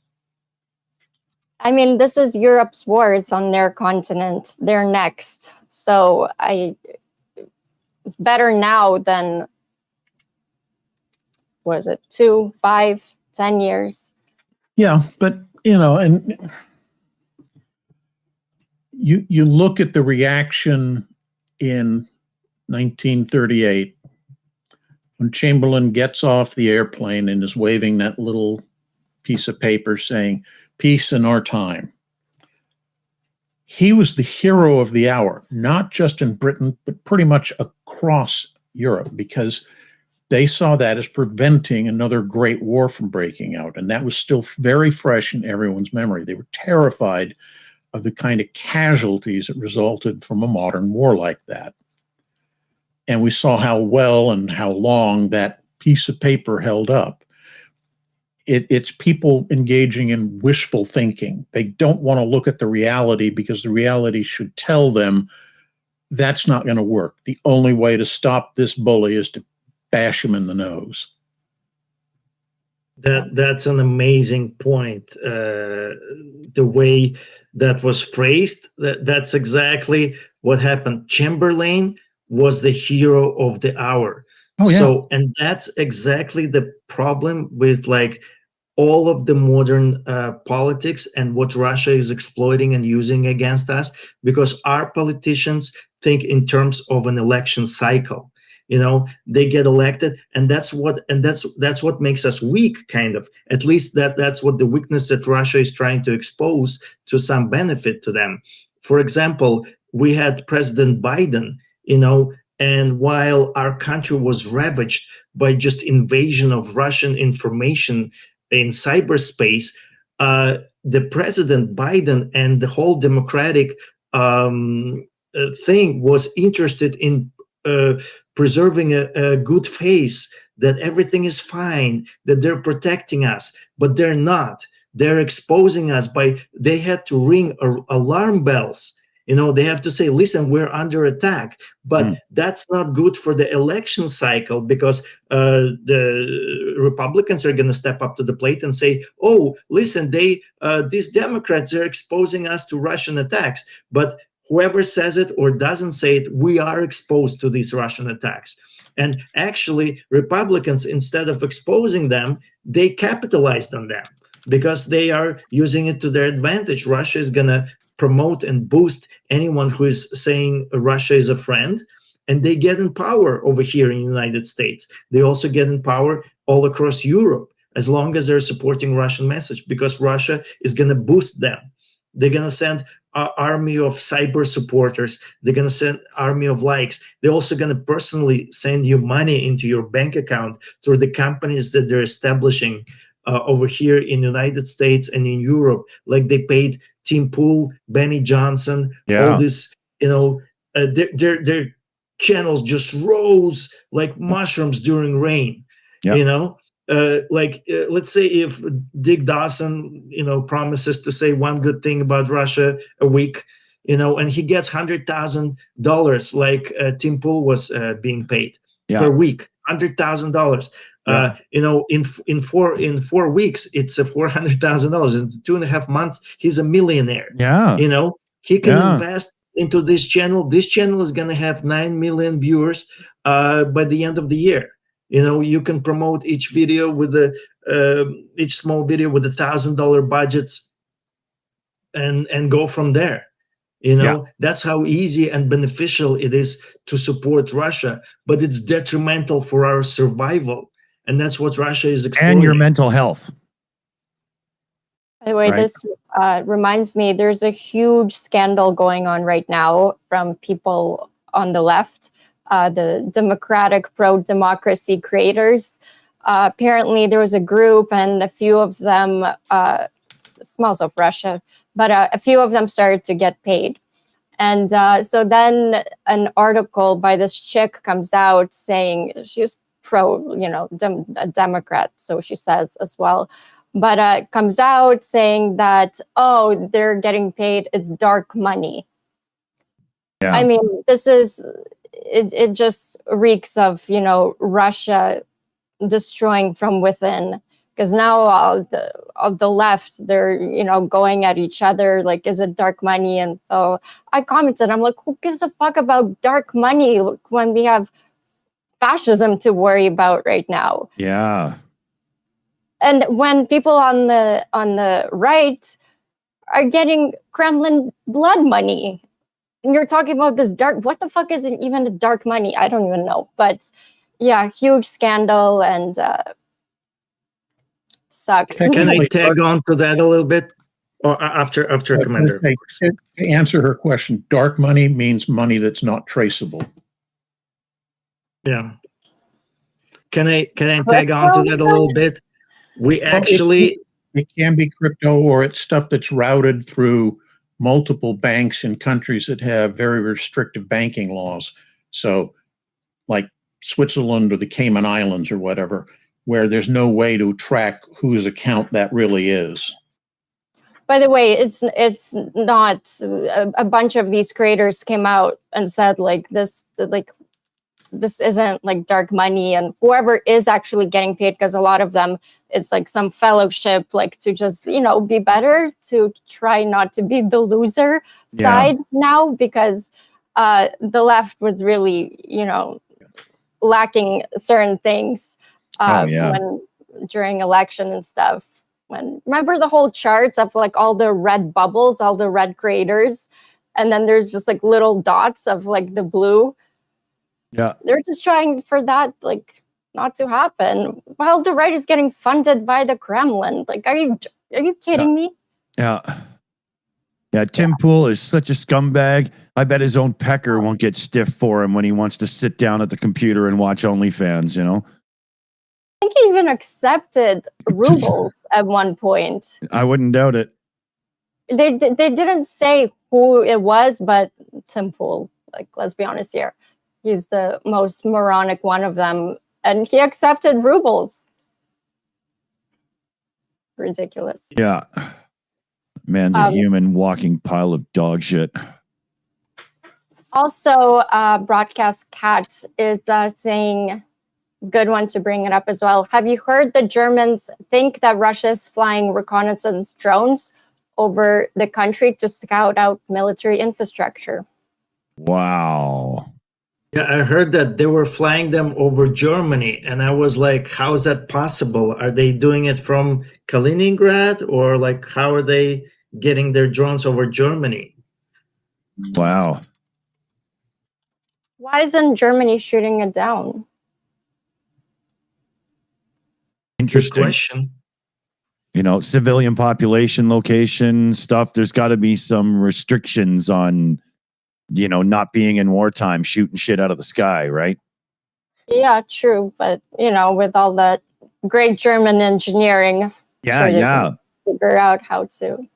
I mean, this is Europe's war. It's on their continent. They're next. So it's better now than, was it 2, 5, 10 years? Yeah, but, and you look at the reaction in 1938 when Chamberlain gets off the airplane and is waving that little piece of paper saying, "Peace in our time." He was the hero of the hour, not just in Britain, but pretty much across Europe, because they saw that as preventing another great war from breaking out. And that was still very fresh in everyone's memory. They were terrified of the kind of casualties that resulted from a modern war like that. And we saw how well and how long that piece of paper held up. It's people engaging in wishful thinking. They don't want to look at the reality because the reality should tell them that's not going to work. The only way to stop this bully is to bash him in the nose. That's an amazing point. The way that was phrased, that's exactly what happened. Chamberlain was the hero of the hour. Oh, yeah. So, and that's exactly the problem with, like, all of the modern politics and what Russia is exploiting and using against us, because our politicians think in terms of an election cycle. They get elected, and that's what makes us weak, kind of. At least that's what the weakness that Russia is trying to expose to some benefit to them. For example, we had President Biden, and while our country was ravaged by just invasion of Russian information in cyberspace, the President Biden and the whole Democratic thing was interested in preserving a good face, that everything is fine, that they're protecting us, but they're not. They're exposing us they had to ring alarm bells. They have to say, listen, we're under attack. But that's not good for the election cycle, because the Republicans are going to step up to the plate and say, oh, listen, these Democrats are exposing us to Russian attacks. But whoever says it or doesn't say it, we are exposed to these Russian attacks. And actually, Republicans, instead of exposing them, they capitalized on them, because they are using it to their advantage. Russia is going to promote and boost anyone who is saying Russia is a friend, and they get in power over here in the United States. They also get in power all across Europe, as long as they're supporting Russian message, because Russia is going to boost them. They're going to send an army of cyber supporters. They're going to send army of likes. They're also going to personally send you money into your bank account through the companies that they're establishing over here in the United States and in Europe. Like they paid Tim Pool, Benny Johnson, all this, their channels just rose like mushrooms during rain. Let's say if Dick Dawson, promises to say one good thing about Russia a week, and he gets $100,000, like Tim Pool was being paid per week, $100,000. In 4 weeks, it's $400,000. In 2.5 months, he's a millionaire. He can invest into this channel. This channel is going to have 9 million viewers by the end of the year. You can promote each video with each small video with $1,000 budgets, and go from there. That's how easy and beneficial it is to support Russia, but it's detrimental for our survival. And that's what Russia is exploiting. And your mental health. By the way, this reminds me, there's a huge scandal going on right now from people on the left, the Democratic pro-democracy creators. Apparently, there was a group, and a few of them, smells of Russia, but a few of them started to get paid. And so then an article by this chick comes out saying she's pro, a Democrat, so she says as well. But comes out saying that, oh, they're getting paid, it's dark money. I mean, this is, it just reeks of, Russia destroying from within. Because now all the left, they're, going at each other, like, is it dark money? And so I commented, I'm like, who gives a fuck about dark money when we have fascism to worry about right now? Yeah. And when people on the right are getting Kremlin blood money, and you're talking about this dark, what the fuck is it even dark money? I don't even know. But yeah, huge scandal, and sucks. Can I tag on to that a little bit? Or after Commander? Of course. To answer her question, dark money means money that's not traceable. Yeah. Can I tag on to that a little bit? We actually... It can be crypto, or it's stuff that's routed through multiple banks in countries that have very restrictive banking laws. So like Switzerland or the Cayman Islands or whatever, where there's no way to track whose account that really is. By the way, it's not, a bunch of these creators came out and said this isn't like dark money, and whoever is actually getting paid, because a lot of them, it's like some fellowship, like to just, be better, to try not to be the loser side now, because the left was really, lacking certain things when during election and stuff. when remember the whole charts of like all the red bubbles, all the red craters, and then there's just like little dots of like the blue. Yeah. They're just trying for that like not to happen while the right is getting funded by the Kremlin. Like, are you kidding me? Yeah. Yeah, Tim Pool is such a scumbag. I bet his own pecker won't get stiff for him when he wants to sit down at the computer and watch OnlyFans, you know? I think he even accepted rubles at one point. I wouldn't doubt it. They didn't say who it was, but Tim Pool, like, let's be honest here. He's the most moronic one of them. And he accepted rubles. Ridiculous. Yeah. Man's a human walking pile of dog shit. Also, Broadcast Cat is saying, good one to bring it up as well. Have you heard the Germans think that Russia's flying reconnaissance drones over the country to scout out military infrastructure? Wow. Yeah, I heard that they were flying them over Germany, and I was like, how is that possible? Are they doing it from Kaliningrad, or like how are they getting their drones over Germany? Wow. Why isn't Germany shooting it down? Interesting. Good question. You know, civilian population location stuff. There's got to be some restrictions on, you know, not being in wartime, shooting shit out of the sky, right? Yeah, true. But, you know, with all that great German engineering, Yeah, sure they yeah. can figure out how to.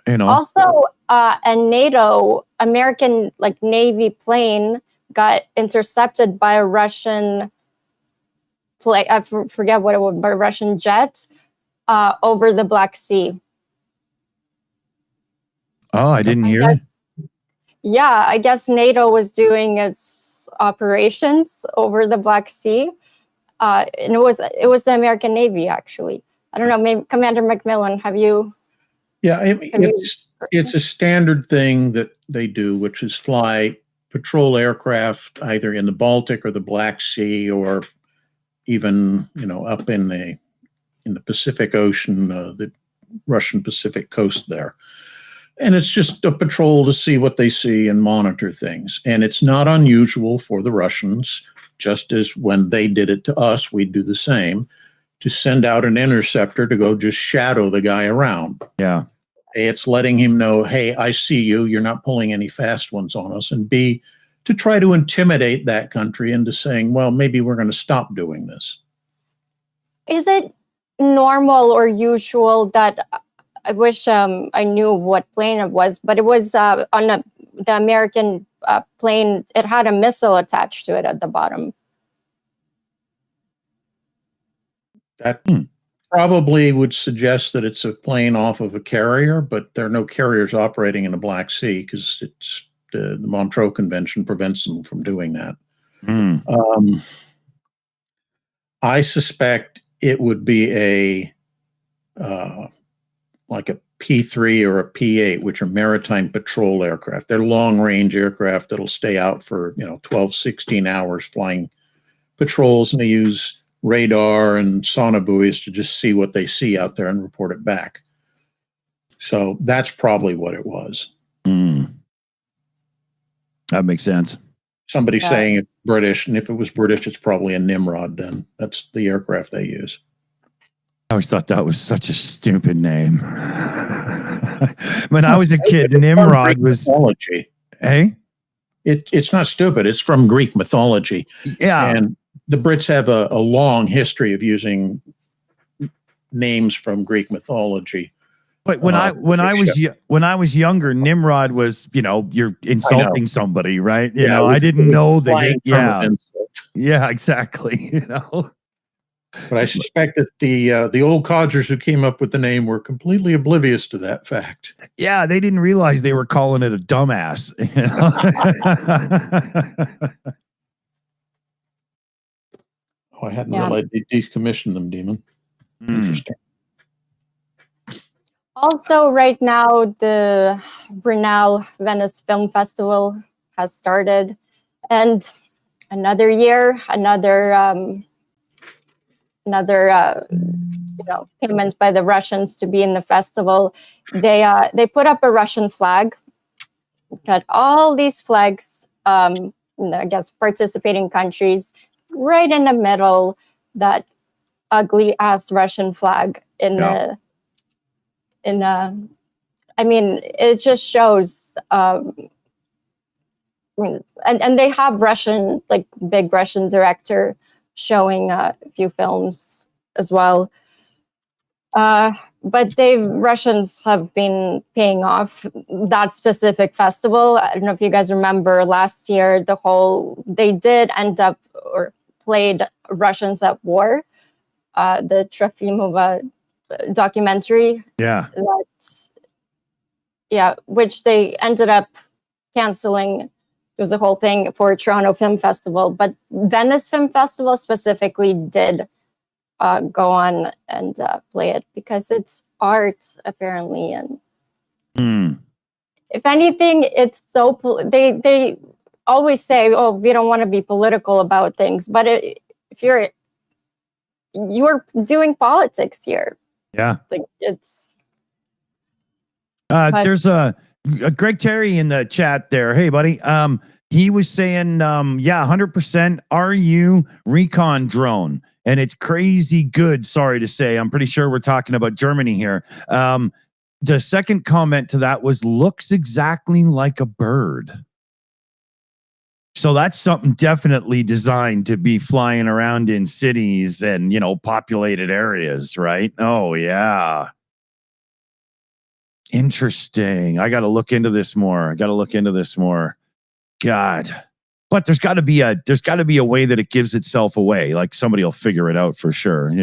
You know, Also, a NATO, American, like, Navy plane got intercepted by a Russian plane, I forget what it was, but a Russian jet over the Black Sea. oh, I didn't hear. Yeah, I guess NATO was doing its operations over the Black Sea. And it was the American Navy, actually. I don't know, maybe Commander McMillan, have you? Yeah, it's a standard thing that they do, which is fly patrol aircraft either in the Baltic or the Black Sea, or even, you know, up in the Pacific Ocean, the Russian Pacific coast there. And it's just a patrol to see what they see and monitor things. And it's not unusual for the Russians, just as when they did it to us, we'd do the same, to send out an interceptor to go just shadow the guy around. Yeah. A, it's letting him know, hey, I see you. You're not pulling any fast ones on us. And B, to try to intimidate that country into saying, well, maybe we're going to stop doing this. Is it normal or usual that, I wish I knew what plane it was, but it was on the American plane. It had a missile attached to it at the bottom. That probably would suggest that it's a plane off of a carrier, but there are no carriers operating in the Black Sea because it's the Montreux Convention prevents them from doing that. I suspect it would be like a P3 or a P8, which are maritime patrol aircraft. They're long-range aircraft that'll stay out for, 12, 16 hours flying patrols, and they use radar and sonobuoys to just see what they see out there and report it back. So that's probably what it was. That makes sense. Somebody saying it's British, and if it was British, it's probably a Nimrod then. That's the aircraft they use. I always thought that was such a stupid name. When I was a kid, Nimrod was... mythology. Hey? It's not stupid. It's from Greek mythology. Yeah. And the Brits have a long history of using names from Greek mythology. But when I was younger, Nimrod was, you're insulting somebody, right? I didn't know that. Yeah, exactly. But I suspect that the old codgers who came up with the name were completely oblivious to that fact. Yeah, they didn't realize they were calling it a dumbass. I hadn't realized they decommissioned them, Demon. Interesting. Also, right now, the Brunel Venice Film Festival has started, and another year, another payment by the Russians to be in the festival. They put up a Russian flag. Got all these flags, I guess, participating countries right in the middle. That ugly ass Russian flag I mean, it just shows. And they have big Russian director showing a few films as well. But Russians have been paying off that specific festival. I don't know if you guys remember last year, they did end up or played Russians at War, the Trofimova documentary. Yeah. Which they ended up canceling. It was a whole thing for Toronto Film Festival, but Venice Film Festival specifically did go on and play it because it's art, apparently. And if anything, it's so they always say, "Oh, we don't want to be political about things," but if you're doing politics here, it's. There's a Greg Terry in the chat there. Hey, buddy. He was saying, 100% RU recon drone. And it's crazy good, sorry to say. I'm pretty sure we're talking about Germany here. The second comment to that was, looks exactly like a bird. So that's something definitely designed to be flying around in cities and, populated areas, right? Oh, yeah. Interesting. I got to look into this more. God. But there's got to be a way that it gives itself away. Like somebody will figure it out for sure,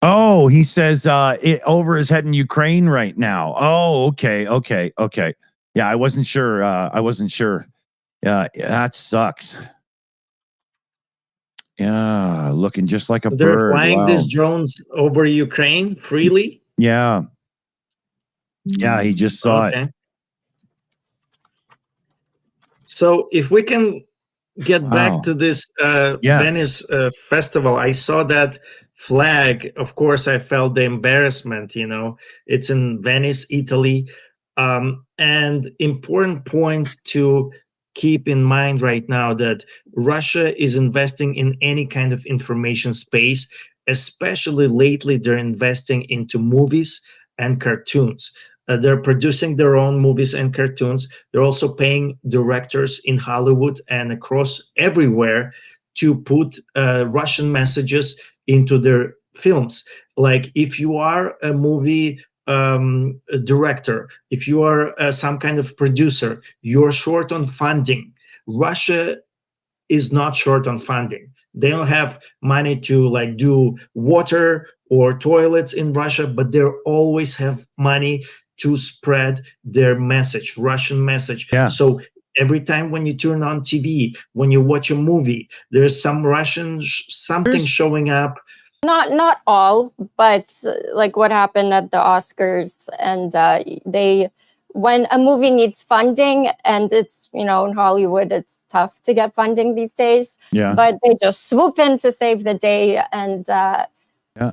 Oh, he says it over his head in Ukraine right now. Oh, okay. Yeah, I wasn't sure. Yeah, that sucks. Yeah, looking just like a bird. They're flying Wow. these drones over Ukraine freely? Yeah. Yeah, he just saw it. So if we can get back to this Venice festival, I saw that flag. Of course, I felt the embarrassment, it's in Venice, Italy. And important point to keep in mind right now that Russia is investing in any kind of information space, especially lately they're investing into movies and cartoons. They're producing their own movies and cartoons. They're also paying directors in Hollywood and across everywhere to put Russian messages into their films. Like if you are a movie director, if you are some kind of producer, you're short on funding. Russia is not short on funding. They don't have money to do water or toilets in Russia, but they always have money to spread their message, Russian message. Yeah. So every time when you turn on TV, when you watch a movie, there's some Russian something showing up. Not all, but like what happened at the Oscars, and when a movie needs funding, and it's in Hollywood, it's tough to get funding these days. Yeah. But they just swoop in to save the day, and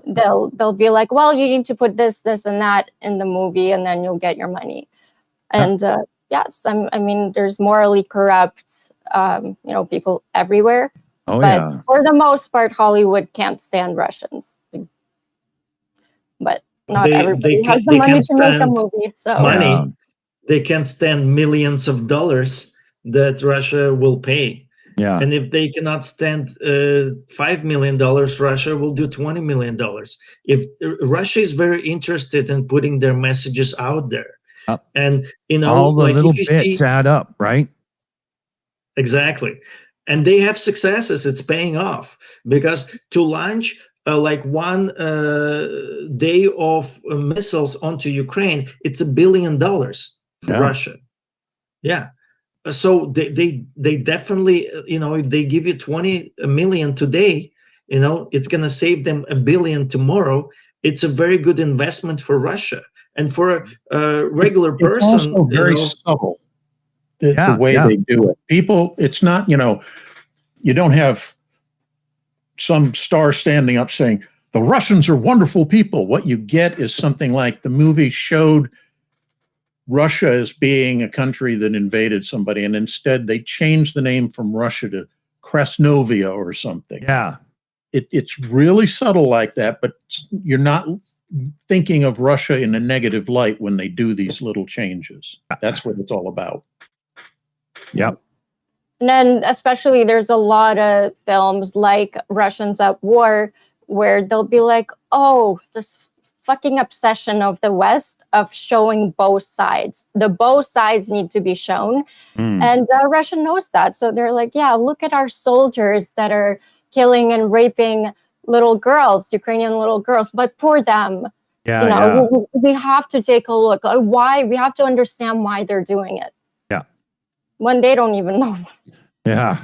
they'll be like, well, you need to put this, and that in the movie, and then you'll get your money. And yes, I mean, there's morally corrupt, people everywhere. Oh, but for the most part, Hollywood can't stand Russians. But not everybody has the money to make a movie. So they can't stand millions of dollars that Russia will pay. Yeah. And if they cannot stand $5 million, Russia will do $20 million. If Russia is very interested in putting their messages out there. And all the little bits add up, right? Exactly. And they have successes. It's paying off because to launch one day of missiles onto Ukraine, it's $1 billion for Russia. Yeah. So they definitely, if they give you 20 million today, it's going to save them $1 billion tomorrow. It's a very good investment for Russia. And for a regular person, it's also very subtle. The way they do it. People, it's not, you don't have some star standing up saying, the Russians are wonderful people. What you get is something like the movie showed Russia as being a country that invaded somebody, and instead they changed the name from Russia to Krasnovia or something. Yeah. It's really subtle like that, but you're not thinking of Russia in a negative light when they do these little changes. That's what it's all about. Yep. And then especially there's a lot of films like Russians at War where they'll be like, oh, this fucking obsession of the West of showing both sides. The both sides need to be shown. And Russia knows that. So they're like, yeah, look at our soldiers that are killing and raping little girls, Ukrainian little girls, but for them. Yeah. You know, we have to take a look. Why? We have to understand why they're doing it. Yeah. When they don't even know. Yeah.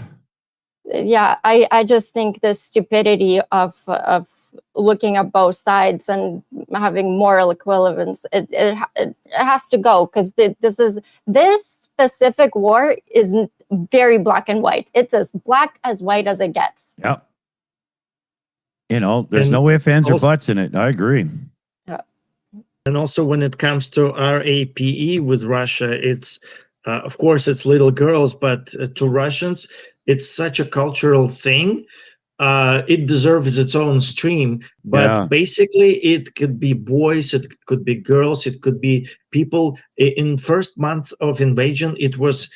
Yeah, I just think the stupidity of looking at both sides and having moral equivalence, it has to go, because this specific war is very black and white. It's as black as white as it gets. Yep. You know, there's no ifs, ands, or buts in it. I agree. Yeah. And also when it comes to RAPE with Russia, it's of course it's little girls, but to Russians, it's such a cultural thing. It deserves its own stream, but basically it could be boys, it could be girls, it could be people. In first month of invasion, it was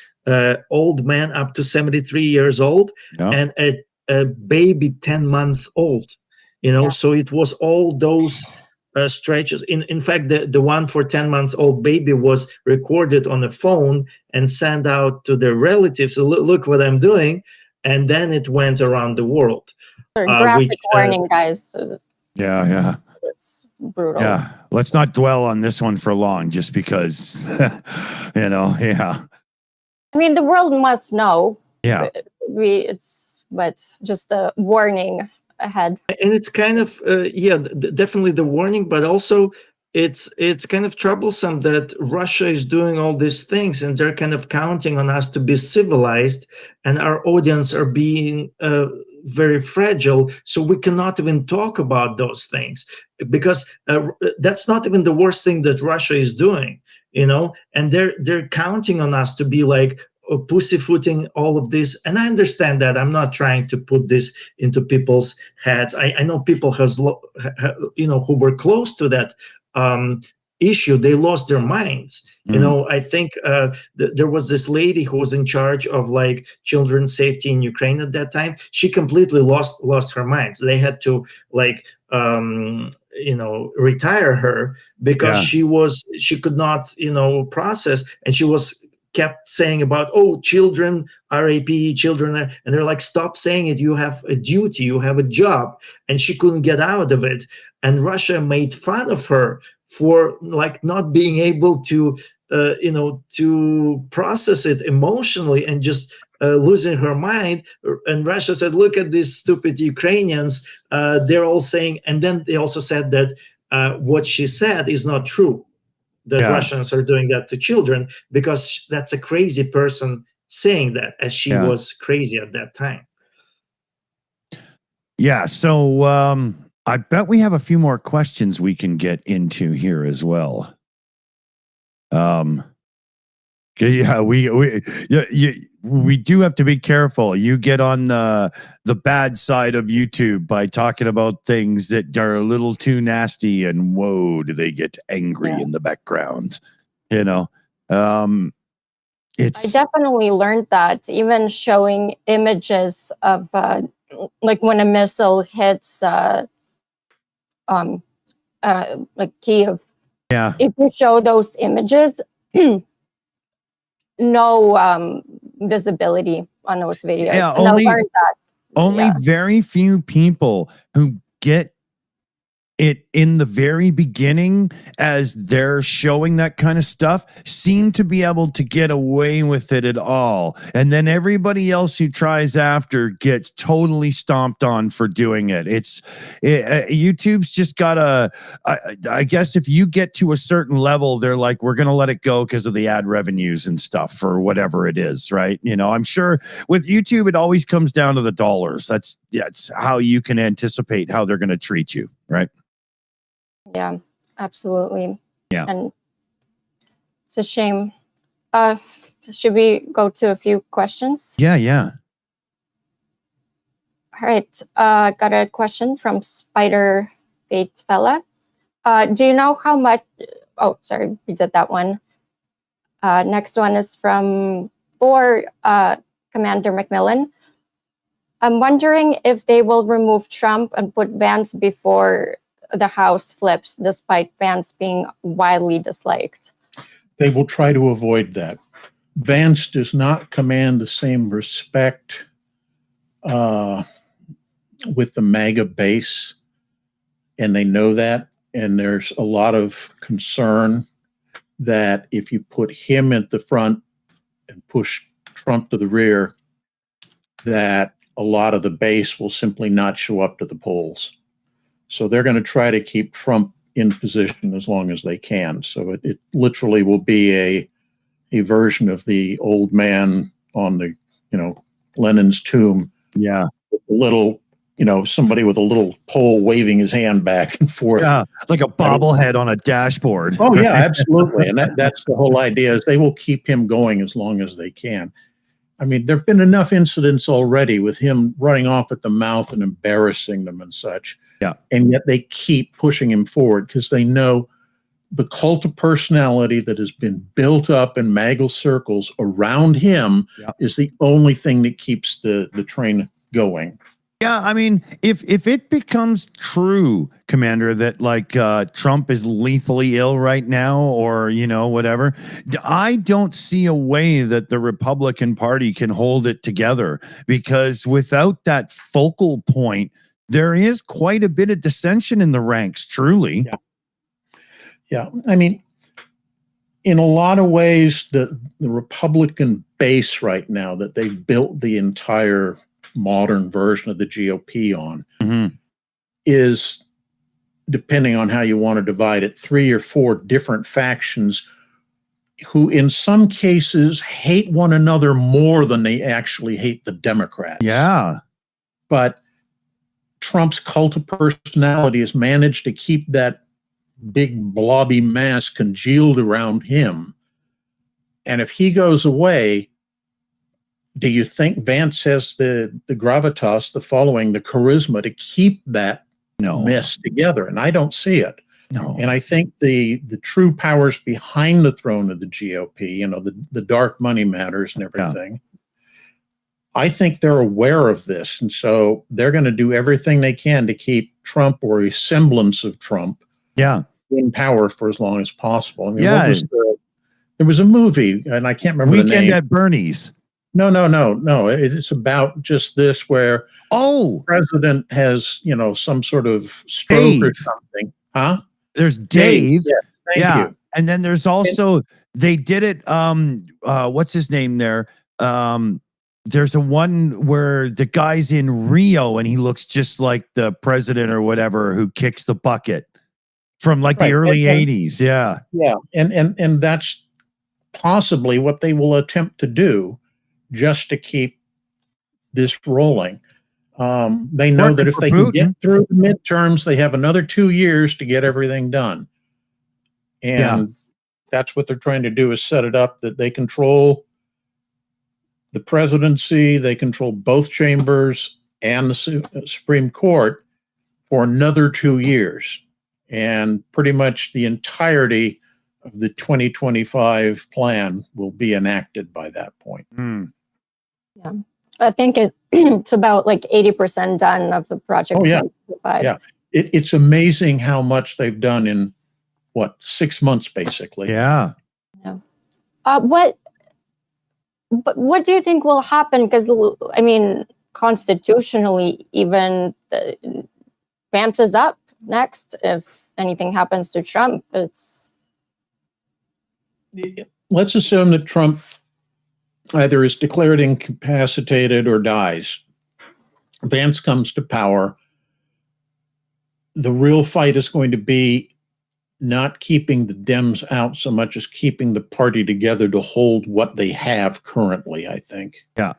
old man up to 73 years old and a baby 10 months old, you know. So it was all those stretches. In fact, the one for 10 months old baby was recorded on a phone and sent out to their relatives. So look what I'm doing. And then it went around the world. Graphic warning, guys. Yeah. It's brutal. Yeah. Let's not dwell on this one for long, just because, you know, I mean, the world must know. Yeah. But just a warning ahead. And it's kind of, definitely the warning, but also it's kind of troublesome that Russia is doing all these things and they're kind of counting on us to be civilized, and our audience are being very fragile. So we cannot even talk about those things, because that's not even the worst thing that Russia is doing, you know, and they're counting on us to be like, pussyfooting all of this. And I understand that. I'm not trying to put this into people's heads. I know people who were close to that issue, they lost their minds. You know, I think there was this lady who was in charge of like children's safety in Ukraine at that time. She completely lost her mind. They had to like retire her because she could not process, and she was kept saying about, oh, children, RAP, children, and they're like, stop saying it. You have a duty, you have a job, and she couldn't get out of it. And Russia made fun of her for like not being able to, to process it emotionally and just losing her mind. And Russia said, look at these stupid Ukrainians. They're all saying, and then they also said that what she said is not true, that Russians are doing that to children, because that's a crazy person saying that, as she was crazy at that time. Yeah. So I bet we have a few more questions we can get into here as well. Yeah, we do have to be careful. You get on the bad side of YouTube by talking about things that are a little too nasty, and whoa, do they get angry in the background? You know, I definitely learned that, even showing images of like when a missile hits like Kiev. Yeah. If you show those images, no visibility on those videos. Yeah, and I learned that. Only very few people who get it in the very beginning, as they're showing that kind of stuff, seem to be able to get away with it at all, and then everybody else who tries after gets totally stomped on for doing it. YouTube's just gotta, I guess if you get to a certain level, they're like, we're gonna let it go because of the ad revenues and stuff, or whatever it is, right? I'm sure with YouTube it always comes down to the dollars. That's how you can anticipate how they're gonna treat you, right? Yeah, absolutely. Yeah. And it's a shame. Should we go to a few questions? Yeah. All right. Got a question from Spider Fate Fella. Do you know how much? Oh, sorry, we did that one. Next one is from Commander Macmillan. I'm wondering if they will remove Trump and put Vance before the House flips, despite Vance being widely disliked. They will try to avoid that. Vance does not command the same respect with the MAGA base, and they know that. And there's a lot of concern that if you put him at the front and push Trump to the rear, that a lot of the base will simply not show up to the polls. So they're going to try to keep Trump in position as long as they can. So it literally will be a version of the old man on the, Lenin's tomb. Yeah. With a little, somebody with a little pole waving his hand back and forth. Yeah, like a bobblehead on a dashboard. Oh, yeah, absolutely. And that's the whole idea, is they will keep him going as long as they can. I mean, there have been enough incidents already with him running off at the mouth and embarrassing them and such. Yeah. And yet they keep pushing him forward because they know the cult of personality that has been built up in MAGA circles around him is the only thing that keeps the train going. Yeah, I mean, if it becomes true, Commander, that like Trump is lethally ill right now, or whatever, I don't see a way that the Republican Party can hold it together, because without that focal point, there is quite a bit of dissension in the ranks, truly. Yeah. I mean, in a lot of ways, the Republican base right now that they built the entire modern version of the GOP on is, depending on how you want to divide it, 3 or 4 different factions who in some cases hate one another more than they actually hate the Democrats. Yeah. But Trump's cult of personality has managed to keep that big blobby mass congealed around him. And if he goes away, do you think Vance has the gravitas, the following, the charisma to keep that mess together? And I don't see it. No. And I think the true powers behind the throne of the GOP, the dark money matters and everything, I think they're aware of this. And so they're going to do everything they can to keep Trump, or a semblance of Trump, in power for as long as possible. I mean, there was a movie, and I can't remember the name. Weekend at Bernie's. No. It's about just this, where the president has, some sort of stroke or something. Huh? There's Dave. Thank you. And then there's also, they did it, what's his name there? There's a one where the guy's in Rio and he looks just like the president or whatever, who kicks the bucket from like the early 80s. Yeah. Yeah. And that's possibly what they will attempt to do, just to keep this rolling. They know that if they can get through the midterms, they have another 2 years to get everything done. And that's what they're trying to do, is set it up that they control the presidency, they control both chambers and the Supreme Court for another 2 years. And pretty much the entirety of the 2025 plan will be enacted by that point. Yeah. I think it's about like 80% done of the project. Oh, yeah. Yeah. It's amazing how much they've done in, 6 months, basically. Yeah. What do you think will happen? Because, I mean, constitutionally, even Vance is up. next if anything happens to Trump? Let's assume that Trump either is declared incapacitated or dies. Vance comes to power. The real fight is going to be not keeping the Dems out so much as keeping the party together to hold what they have currently, I think. Yeah.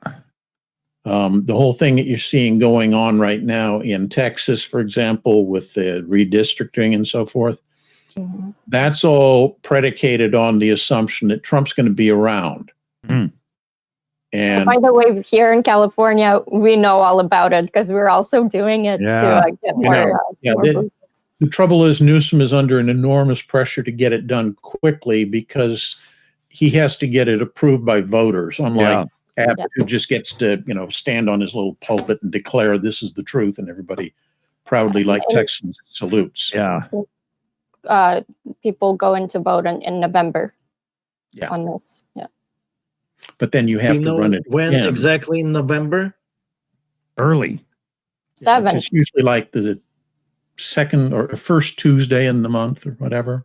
The whole thing that you're seeing going on right now in Texas, for example, with the redistricting and so forth, that's all predicated on the assumption that Trump's going to be around. Mm. And by the way, here in California, we know all about it because we're also doing it to get more. The trouble is Newsom is under an enormous pressure to get it done quickly because he has to get it approved by voters, unlike Abbott, who just gets to, stand on his little pulpit and declare this is the truth, and everybody proudly, like Texans, salutes. Yeah. People going to vote in November on this. Yeah. But then you have to run it. When exactly in November? Early. 7. It's usually like the second or first Tuesday in the month or whatever.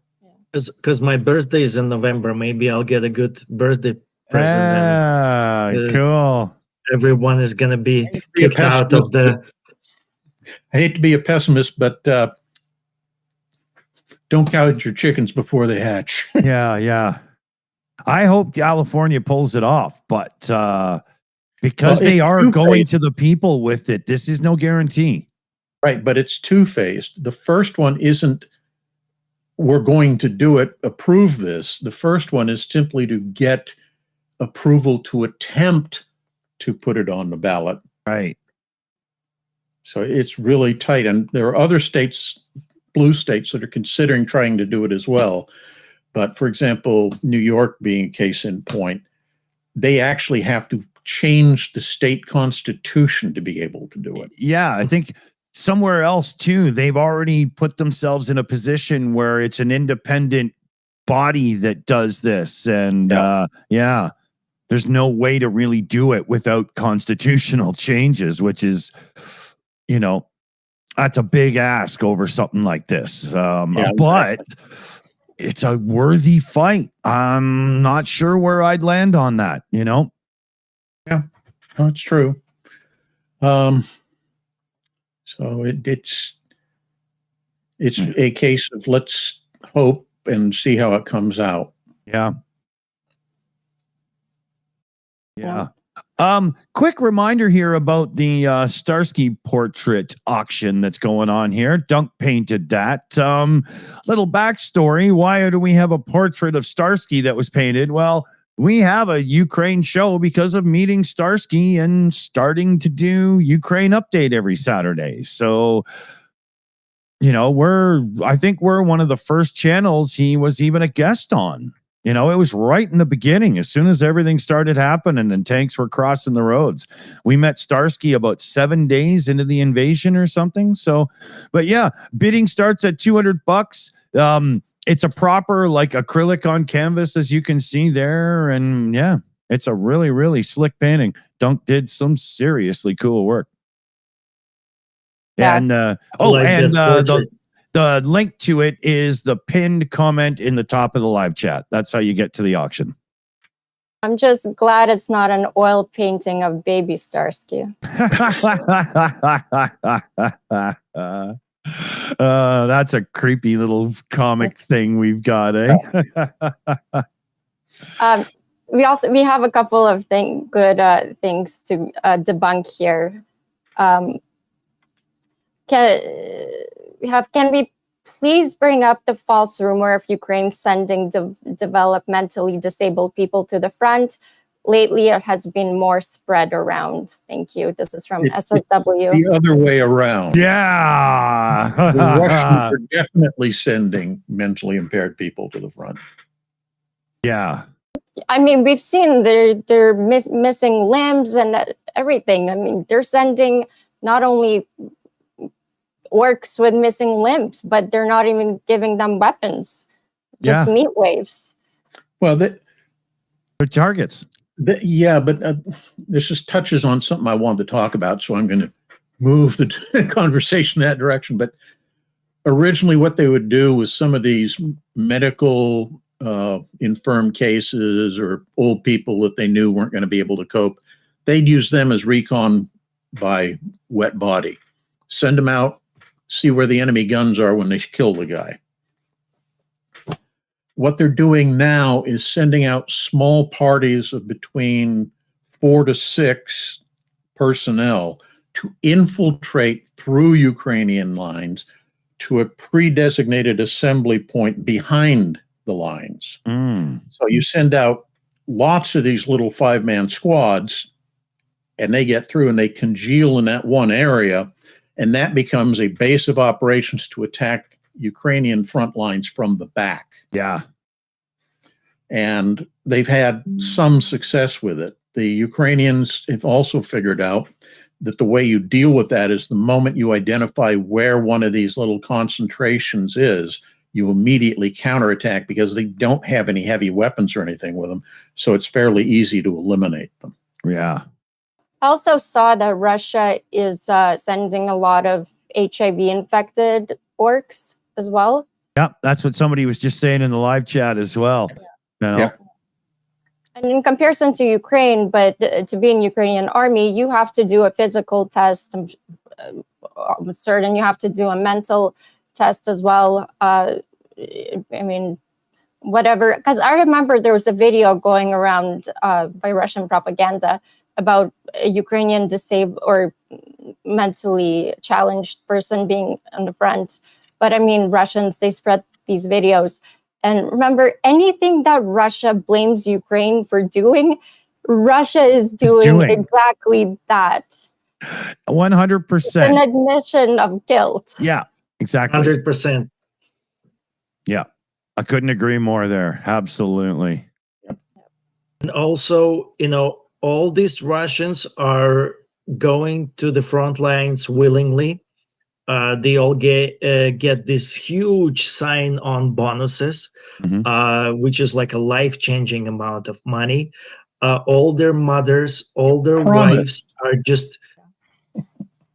Because my birthday is in November. Maybe I'll get a good birthday present. Cool. Everyone is going to be kicked out of the... I hate to be a pessimist, but don't count your chickens before they hatch. Yeah. I hope California pulls it off, but because they are going to the people with it, this is no guarantee. Right, but it's two-phased. The first one isn't, we're going to do it, approve this. The first one is simply to get approval to attempt to put it on the ballot. Right. So it's really tight. And there are other states, blue states, that are considering trying to do it as well. But for example, New York being a case in point, they actually have to change the state constitution to be able to do it. Yeah, I think somewhere else too, they've already put themselves in a position where it's an independent body that does this. And there's no way to really do it without constitutional changes, which is, that's a big ask over something like this. But it's a worthy fight. I'm not sure where I'd land on that, Yeah, no, it's true. So it's a case of let's hope and see how it comes out. Yeah. Quick reminder here about the Starsky portrait auction that's going on here. Dunk painted that. Little backstory. Why do we have a portrait of Starsky that was painted? Well, we have a Ukraine show because of meeting Starsky and starting to do Ukraine update every Saturday. So, I think we're one of the first channels he was even a guest on. It was right in the beginning, as soon as everything started happening and tanks were crossing the roads. We met Starsky about 7 days into the invasion or something. So, but yeah, bidding starts at $200. It's a proper acrylic on canvas, as you can see there. And yeah, it's a really, really slick painting. Dunk did some seriously cool work. Yeah. And the link to it is the pinned comment in the top of the live chat. That's how you get to the auction. I'm just glad it's not an oil painting of baby Starsky. That's a creepy little comic thing we've got, eh? We have a couple of good things to debunk here. Can we please bring up the false rumor of Ukraine sending developmentally disabled people to the front? Lately, it has been more spread around. Thank you. This is from SSW. The other way around. Yeah. The Russians are definitely sending mentally impaired people to the front. Yeah. I mean, we've seen they're missing limbs and everything. I mean, they're sending not only orcs with missing limbs, but they're not even giving them weapons, just meat waves. Well, they're targets. But this just touches on something I wanted to talk about, so I'm going to move the conversation in that direction. But originally what they would do with some of these medical infirm cases or old people that they knew weren't going to be able to cope, they'd use them as recon by wet body. Send them out, see where the enemy guns are when they kill the guy. What they're doing now is sending out small parties of between 4 to 6 personnel to infiltrate through Ukrainian lines to a pre-designated assembly point behind the lines. So you send out lots of these little 5-man squads, and they get through and they congeal in that one area, and that becomes a base of operations to attack Ukrainian front lines from the back. Yeah. And they've had some success with it. The Ukrainians have also figured out that the way you deal with that is the moment you identify where one of these little concentrations is, you immediately counterattack because they don't have any heavy weapons or anything with them. So it's fairly easy to eliminate them. Yeah. I also saw that Russia is sending a lot of HIV-infected orcs as well. Yeah, that's what somebody was just saying in the live chat as well. You know? Yeah. And in comparison to Ukraine, but to be in Ukrainian army, you have to do a physical test. I'm certain you have to do a mental test as well. I mean, whatever. Because I remember there was a video going around by Russian propaganda about a Ukrainian disabled or mentally challenged person being on the front. But I mean, Russians, they spread these videos. And remember, anything that Russia blames Ukraine for doing, Russia is doing exactly that. 100%. An admission of guilt. Yeah, exactly. 100%. Yeah, I couldn't agree more there. Absolutely. And also, you know, all these Russians are going to the front lines willingly. They all get this huge sign-on bonuses, which is like a life-changing amount of money. All their mothers, all their wives are just,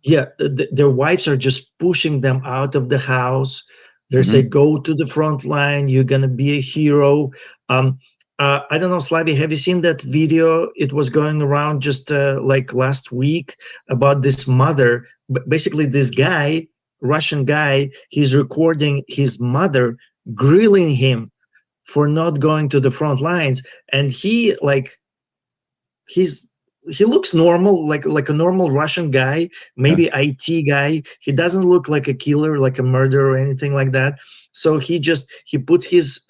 their wives are just pushing them out of the house. They say, go to the front line. You're going to be a hero. I don't know, Slavie, have you seen that video? It was going around just like last week about this mother. Basically, this guy, Russian guy, he's recording his mother grilling him for not going to the front lines. And he looks normal, like a normal Russian guy, maybe IT guy. He doesn't look like a killer, like a murderer or anything like that. So he puts his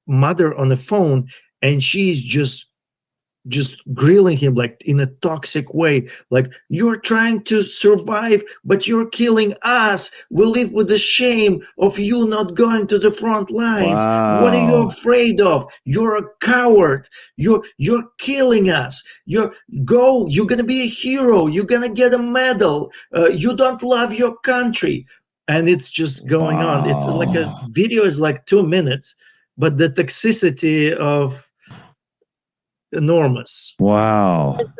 mother on the phone, and she's just grilling him like in a toxic way, like, you're trying to survive but you're killing us. We live with the shame of you not going to the front lines. What are you afraid of? You're a coward. You're killing us. You're gonna be a hero. You're gonna get a medal. You don't love your country. And it's just going on. It's like a video is like 2 minutes, but the toxicity of enormous. Wow. It's,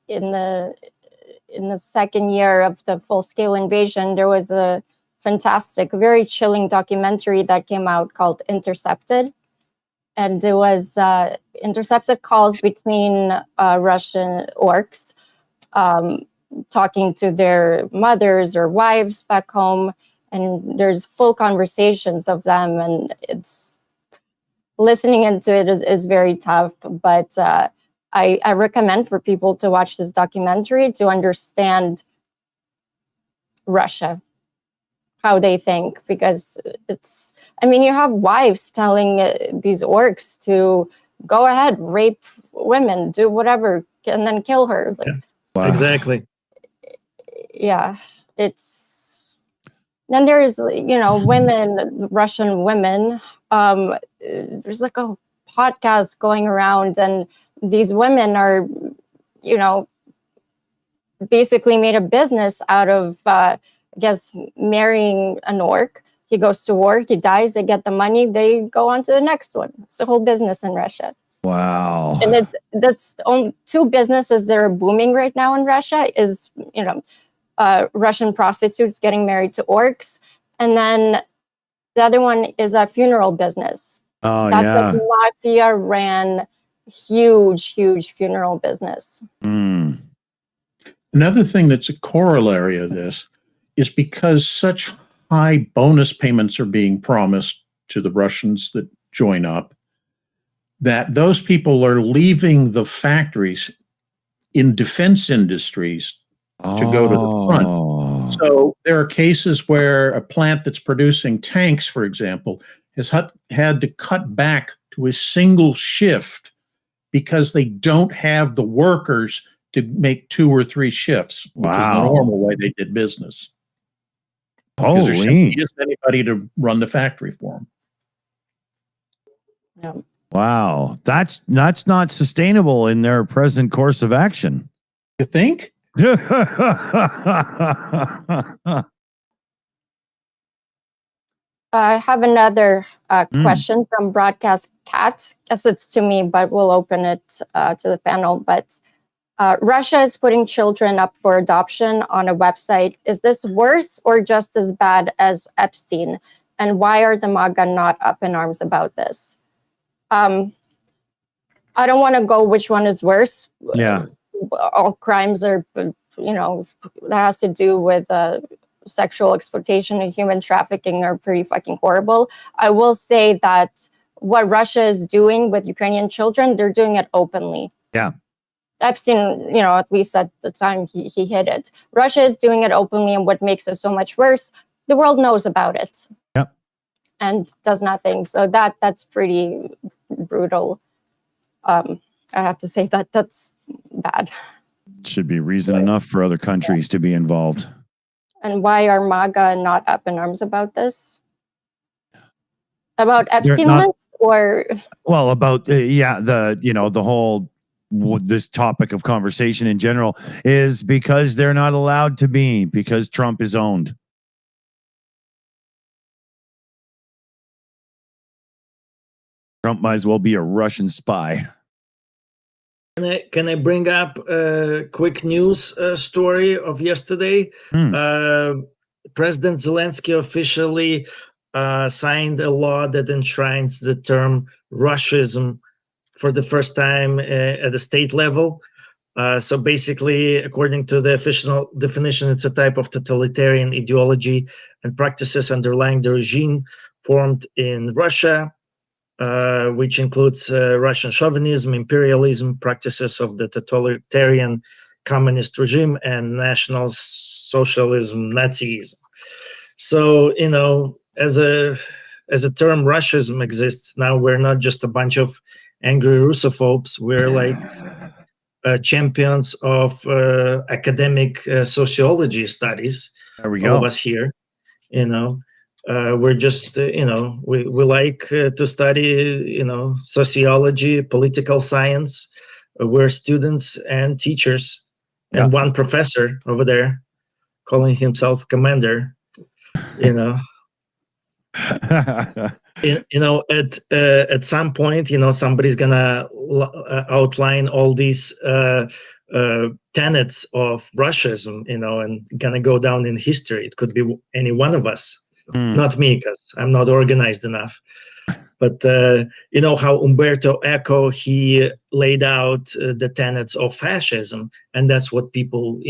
in the second year of the full-scale invasion, there was a fantastic, very chilling documentary that came out called Intercepted. And it was intercepted calls between Russian orcs talking to their mothers or wives back home. And there's full conversations of them, and it's listening into it is very tough, but I recommend for people to watch this documentary to understand Russia, how they think, because it's, I mean, you have wives telling these orcs to go ahead, rape women, do whatever, and then kill her. Like, wow. Exactly. Yeah, it's, then there's, you know, women, Russian women. There's like a podcast going around, and these women are, you know, basically made a business out of, I guess, marrying an orc. He goes to war, he dies, they get the money, they go on to the next one. It's a whole business in Russia. Wow. And that's only 2 businesses that are booming right now in Russia is, you know, Russian prostitutes getting married to orcs, And then the other one is a funeral business. Oh, That's yeah. like mafia ran huge funeral business. Mm. Another thing that's a corollary of this is because such high bonus payments are being promised to the Russians that join up, that those people are leaving the factories in defense industries to go to the front. Oh. So there are cases where a plant that's producing tanks, for example, has had to cut back to a single shift because they don't have the workers to make 2 or 3 shifts, which is the Wow. normal way they did business. Because there simply Holy. isn't anybody to run the factory for them. Yeah. Wow. That's not sustainable in their present course of action. You think? I have another Mm. question from Broadcast Cat. Guess it's to me, but we'll open it to the panel. But Russia is putting children up for adoption on a website. Is this worse or just as bad as Epstein? And why are the MAGA not up in arms about this? I don't want to go which one is worse. Yeah. All crimes are, that has to do with sexual exploitation and human trafficking are pretty fucking horrible. I will say that what Russia is doing with Ukrainian children, they're doing it openly. Yeah. Epstein, at least at the time he hid it. Russia is doing it openly, and what makes it so much worse, the world knows about it. Yep. And does nothing. So that's pretty brutal. I have to say that's bad. Should be reason enough for other countries to be involved. And why are MAGA not up in arms about this? About Epstein list, or well, about the whole this topic of conversation in general is because they're not allowed to be, because Trump is owned. Trump might as well be a Russian spy. Can I bring up a quick news story of yesterday? President Zelensky officially signed a law that enshrines the term Russism for the first time at the state level. So basically, according to the official definition, it's a type of totalitarian ideology and practices underlying the regime formed in Russia, which includes Russian chauvinism, imperialism, practices of the totalitarian communist regime, and National Socialism, Nazism. So, as a term, Russism exists now. We're not just a bunch of angry Russophobes. We're like champions of academic sociology studies. There we All of go. us here, we're just, we like to study, sociology, political science. We're students and teachers, and one professor over there calling himself commander, at some point, somebody's gonna outline all these tenets of Russism, and gonna go down in history. It could be any one of us. Not me, because I'm not organized enough. But how Umberto Eco, he laid out the tenets of fascism, and that's what people,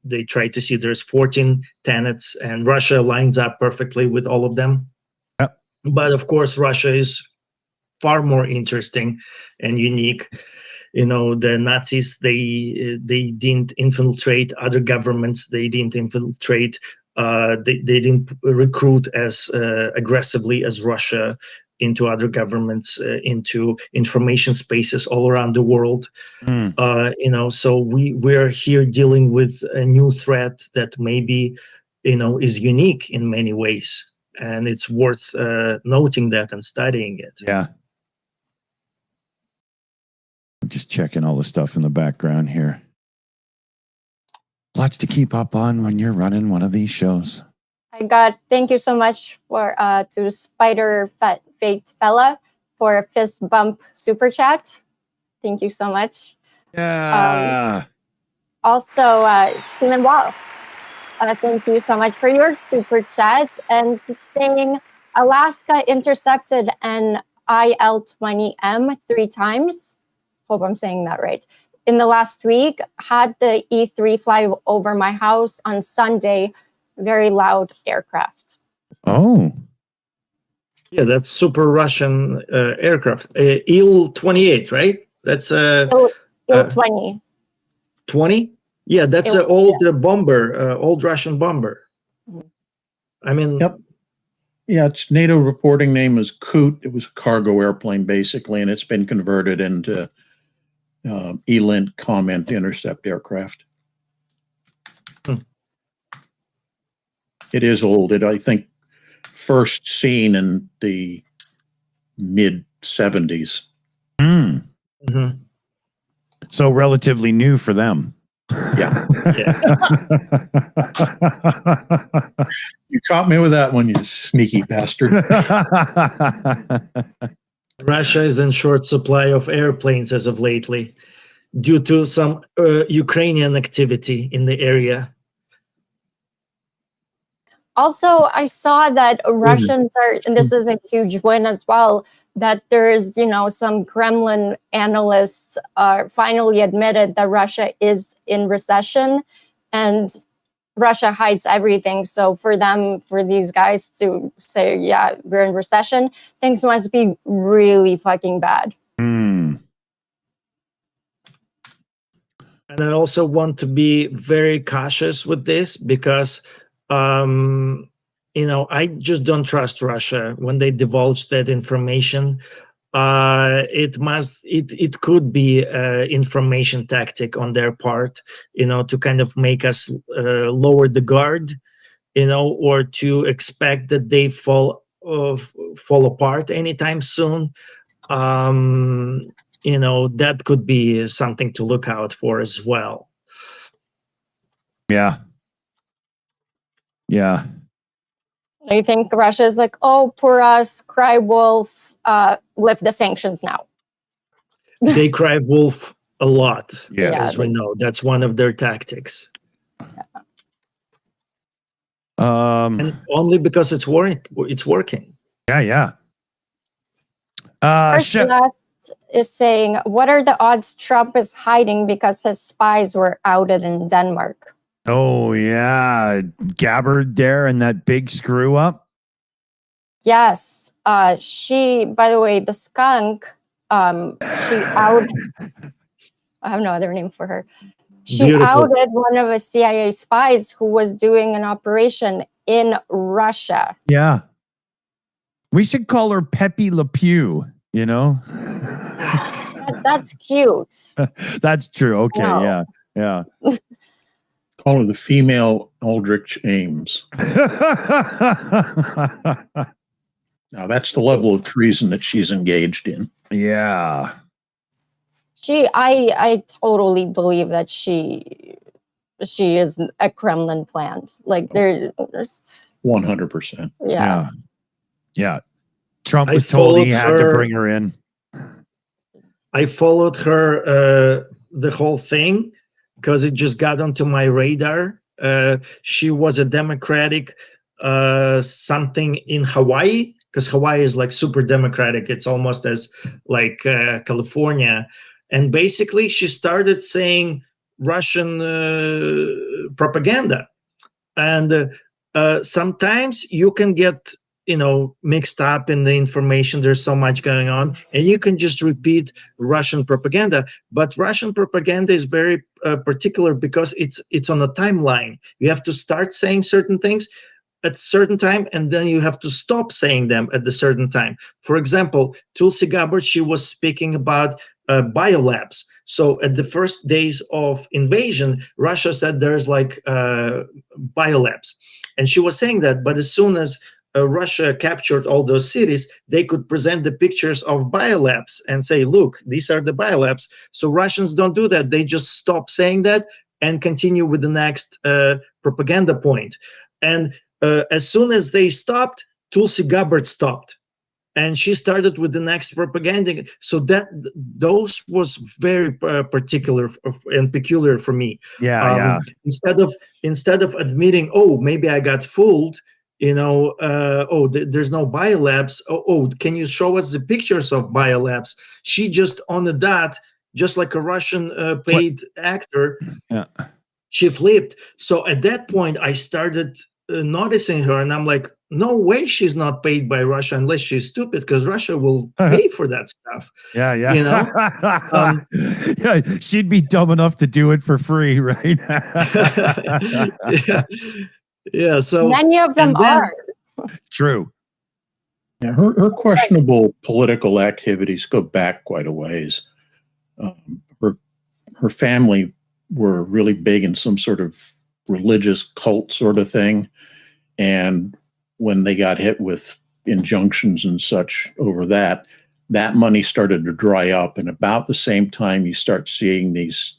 they try to see. There's 14 tenets, and Russia lines up perfectly with all of them. Yep. But of course, Russia is far more interesting and unique. The Nazis, they didn't infiltrate other governments. They didn't infiltrate. They didn't recruit as aggressively as Russia into other governments, into information spaces all around the world. So we're here dealing with a new threat that maybe, is unique in many ways, and it's worth noting that and studying it. Yeah. Just checking all the stuff in the background here. Lots to keep up on when you're running one of these shows. Thank you so much to Spider Fate Fella for a fist bump super chat. Thank you so much. Yeah. Also, Stephen Wall Thank you so much for your super chat and saying Alaska intercepted an IL-20M 3 times. Hope I'm saying that right. In the last week, had the E-3 fly over my house on Sunday. Very loud aircraft. Oh. Yeah, that's super Russian aircraft. Il-28, right? That's Il-20. 20? Yeah, that's an old bomber, old Russian bomber. I mean, Yep. Yeah, its NATO reporting name is Coot. It was a cargo airplane, basically, and it's been converted into ELINT comment intercept aircraft. It is old. I think, first seen in the mid-70s. mhm. So relatively new for them. Yeah. Yeah. You caught me with that one, you sneaky bastard. Russia is in short supply of airplanes as of lately due to some Ukrainian activity in the area. Also, I saw that Russians are, and this is a huge win as well, that there's, some Kremlin analysts finally admitted that Russia is in recession and Russia hides everything. So for these guys to say, yeah, we're in recession, things must be really fucking bad. Mm. And I also want to be very cautious with this because, I just don't trust Russia when they divulge that information. It could be information tactic on their part, to kind of make us lower the guard, or to expect that they fall apart anytime soon. That could be something to look out for as well. Yeah. Yeah. I think Russia is like, oh, poor us, cry wolf, lift the sanctions now. They cry wolf a lot, Yes. as we know. That's one of their tactics. And only because it's working. Yeah. Last is saying, what are the odds Trump is hiding because his spies were outed in Denmark? Oh, yeah. Gabbard there and that big screw up. Yes. She, by the way, the skunk, she outed, I have no other name for her. She outed one of the CIA spies who was doing an operation in Russia. Yeah. We should call her Pepe Le Pew, That's cute. That's true. Okay. No. Yeah. Call her the female Aldrich Ames. Now, that's the level of treason that she's engaged in. Yeah. I totally believe that she is a Kremlin plant. Like there's 100%. Yeah. Trump was told he had to bring her in. I followed her the whole thing because it just got onto my radar. She was a Democratic something in Hawaii, because Hawaii is like super Democratic. It's almost as like California. And basically she started saying Russian propaganda. And sometimes you can get mixed up in the information. There's so much going on, and you can just repeat Russian propaganda. But Russian propaganda is very particular because it's on a timeline. You have to start saying certain things at a certain time, and then you have to stop saying them at a certain time. For example, Tulsi Gabbard, she was speaking about biolabs. So at the first days of invasion, Russia said there's like biolabs. And she was saying that, but as soon as Russia captured all those cities, they could present the pictures of biolabs and say, look, these are the biolabs. So Russians don't do that. They just stop saying that and continue with the next propaganda point. And as soon as they stopped, Tulsi Gabbard stopped. and she started with the next propaganda. So those was very particular and peculiar for me. Yeah. Instead of admitting, oh, maybe I got fooled, there's no biolabs. Can you show us the pictures of biolabs? She just on the dot, just like a Russian paid actor. Yeah. She flipped. So at that point, I started noticing her, and I'm like, no way she's not paid by Russia unless she's stupid, because Russia will pay for that stuff. Yeah. Yeah, She'd be dumb enough to do it for free, right? yeah. So Many of them are. True. Yeah, her questionable political activities go back quite a ways. Her family were really big in some sort of religious cult sort of thing. And when they got hit with injunctions and such over that money started to dry up. And about the same time, you start seeing these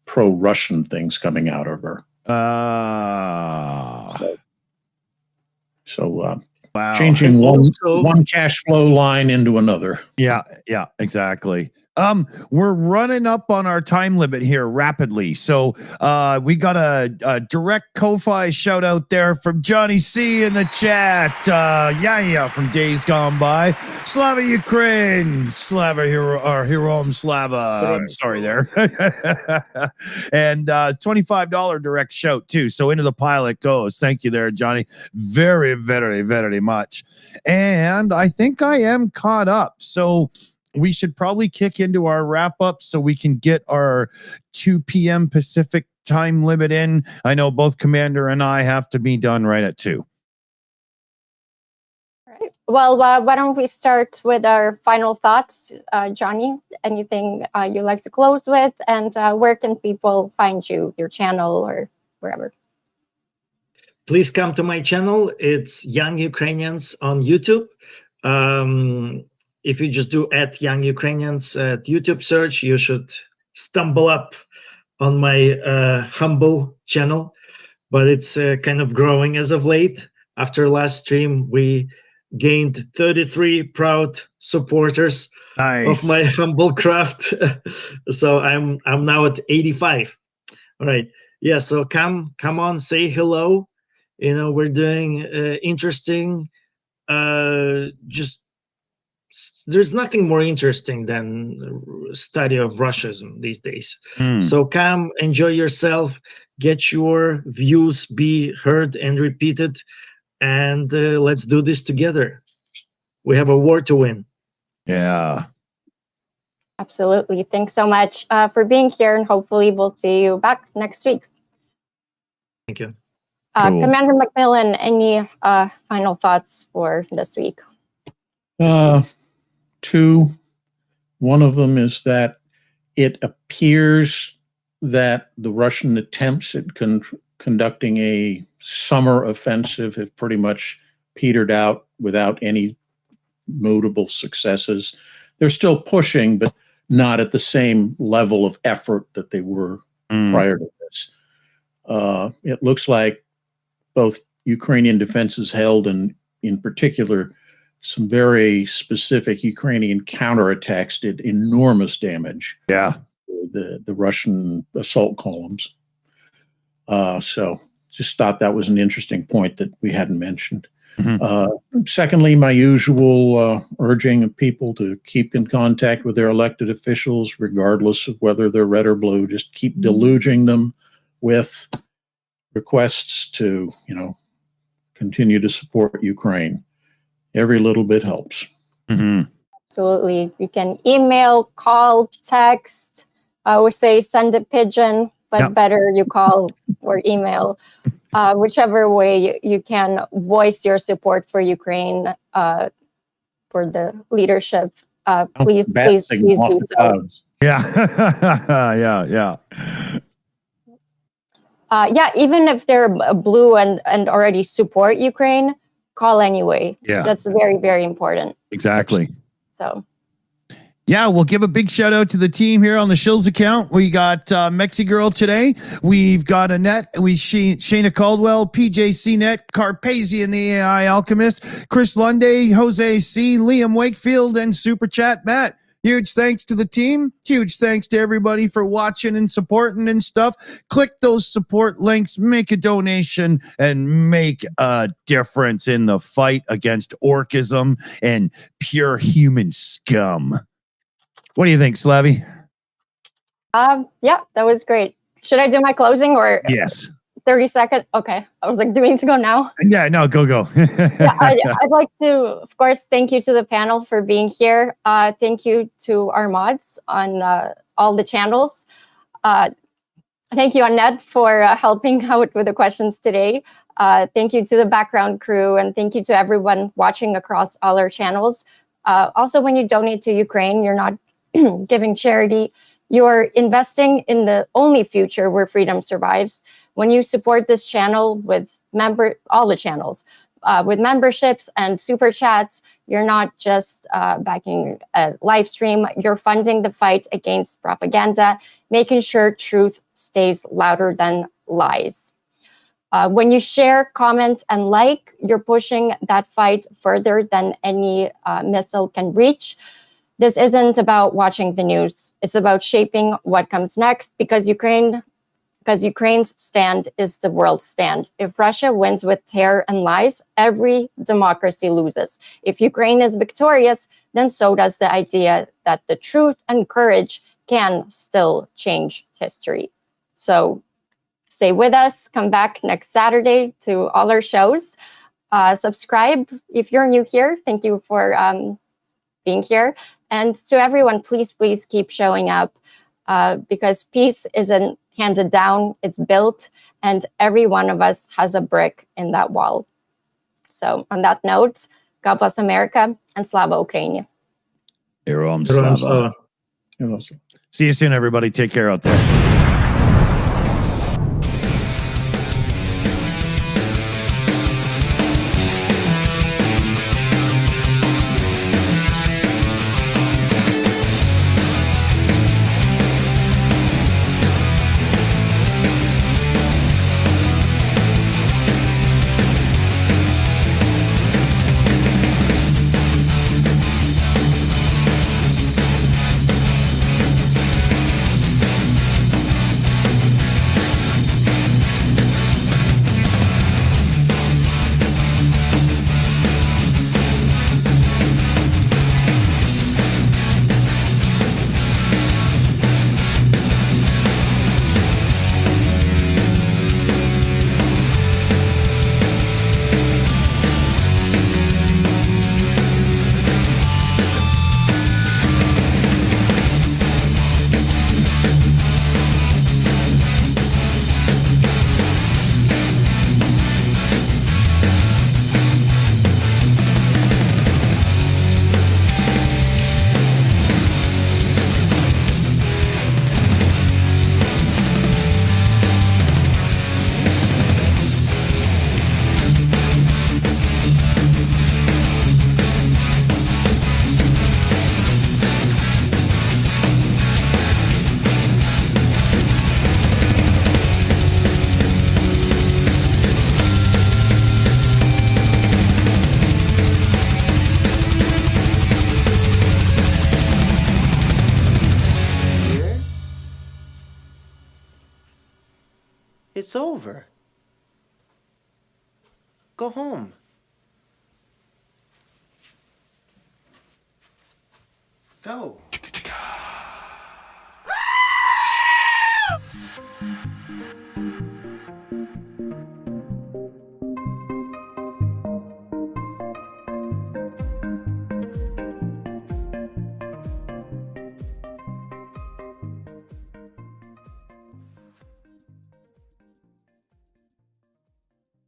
pro-Russian things coming out of her. So wow. Changing one cash flow line into another. Yeah, exactly. We're running up on our time limit here rapidly. So we got a direct Ko-Fi shout out there from Johnny C in the chat. From days gone by. Slava Ukraine, Slava hero, or Heroam Slava. I'm sorry there. And $25 direct shout too. So into the pile it goes. Thank you there, Johnny. Very, very, very much. And I think I am caught up. So we should probably kick into our wrap up so we can get our 2 p.m. Pacific time limit in. I know both Commander and I have to be done right at 2. All right. Well, why don't we start with our final thoughts, Johnny? Anything you'd like to close with, and where can people find you, your channel, or wherever? Please come to my channel. It's Young Ukrainians on YouTube. If you just do @Young Ukrainians at YouTube search, you should stumble up on my humble channel, but it's kind of growing as of late. After last stream, we gained 33 proud supporters of my humble craft. So I'm now at 85. All right. Yeah. So come on, say hello. We're doing interesting, there's nothing more interesting than study of Russianism these days. So come, enjoy yourself, get your views be heard and repeated, and let's do this together. We have a war to win. Yeah. Absolutely. Thanks so much for being here, and hopefully we'll see you back next week. Thank you. Cool. Commander Macmillan, any final thoughts for this week? 2. One of them is that it appears that the Russian attempts at conducting a summer offensive have pretty much petered out without any notable successes. They're still pushing, but not at the same level of effort that they were prior to this. It looks like both Ukrainian defenses held, and in particular, some very specific Ukrainian counterattacks did enormous damage. Yeah. The Russian assault columns. So just thought that was an interesting point that we hadn't mentioned. Secondly, my usual urging of people to keep in contact with their elected officials, regardless of whether they're red or blue. Just keep deluging them with requests to, continue to support Ukraine. Every little bit helps. Absolutely. You can email, call, text. I always say send a pigeon, but better you call or email. Whichever way you can voice your support for Ukraine, for the leadership. Please do so. Yeah. Even if they're blue and already support Ukraine, call anyway. Yeah. That's very, very important. Exactly. So. Yeah, we'll give a big shout out to the team here on the Shills account. We got Mexi Girl today. We've got Annette, Shayna Caldwell, PJ CNet, Carpazian, the AI Alchemist, Chris Lunday, Jose C, Liam Wakefield, and Super Chat Matt. Huge thanks to the team. Huge thanks to everybody for watching and supporting and stuff. Click those support links, make a donation, and make a difference in the fight against orcism and pure human scum. What do you think, Slavie? Yeah, that was great. Should I do my closing or Yes. 30 seconds? Okay. I was like, do we need to go now? Yeah, no, go. Yeah, I'd like to, of course, thank you to the panel for being here. Thank you to our mods on all the channels. Thank you, Annette, for helping out with the questions today. Thank you to the background crew, and thank you to everyone watching across all our channels. Also, when you donate to Ukraine, you're not giving charity, you're investing in the only future where freedom survives. When you support this channel with all the channels, with memberships and super chats, you're not just backing a live stream, you're funding the fight against propaganda, making sure truth stays louder than lies. When you share, comment, and like, you're pushing that fight further than any missile can reach. This isn't about watching the news. It's about shaping what comes next, because Ukraine's stand is the world's stand. If Russia wins with terror and lies, every democracy loses. If Ukraine is victorious, then so does the idea that the truth and courage can still change history. So stay with us. Come back next Saturday to all our shows. Subscribe if you're new here. Thank you for being here. And to everyone, please keep showing up, because peace isn't handed down, it's built, and every one of us has a brick in that wall. So on that note, God bless America, and Slava Ukraini. Heroam Slava. See you soon, everybody. Take care out there. It's over. Go home. Go.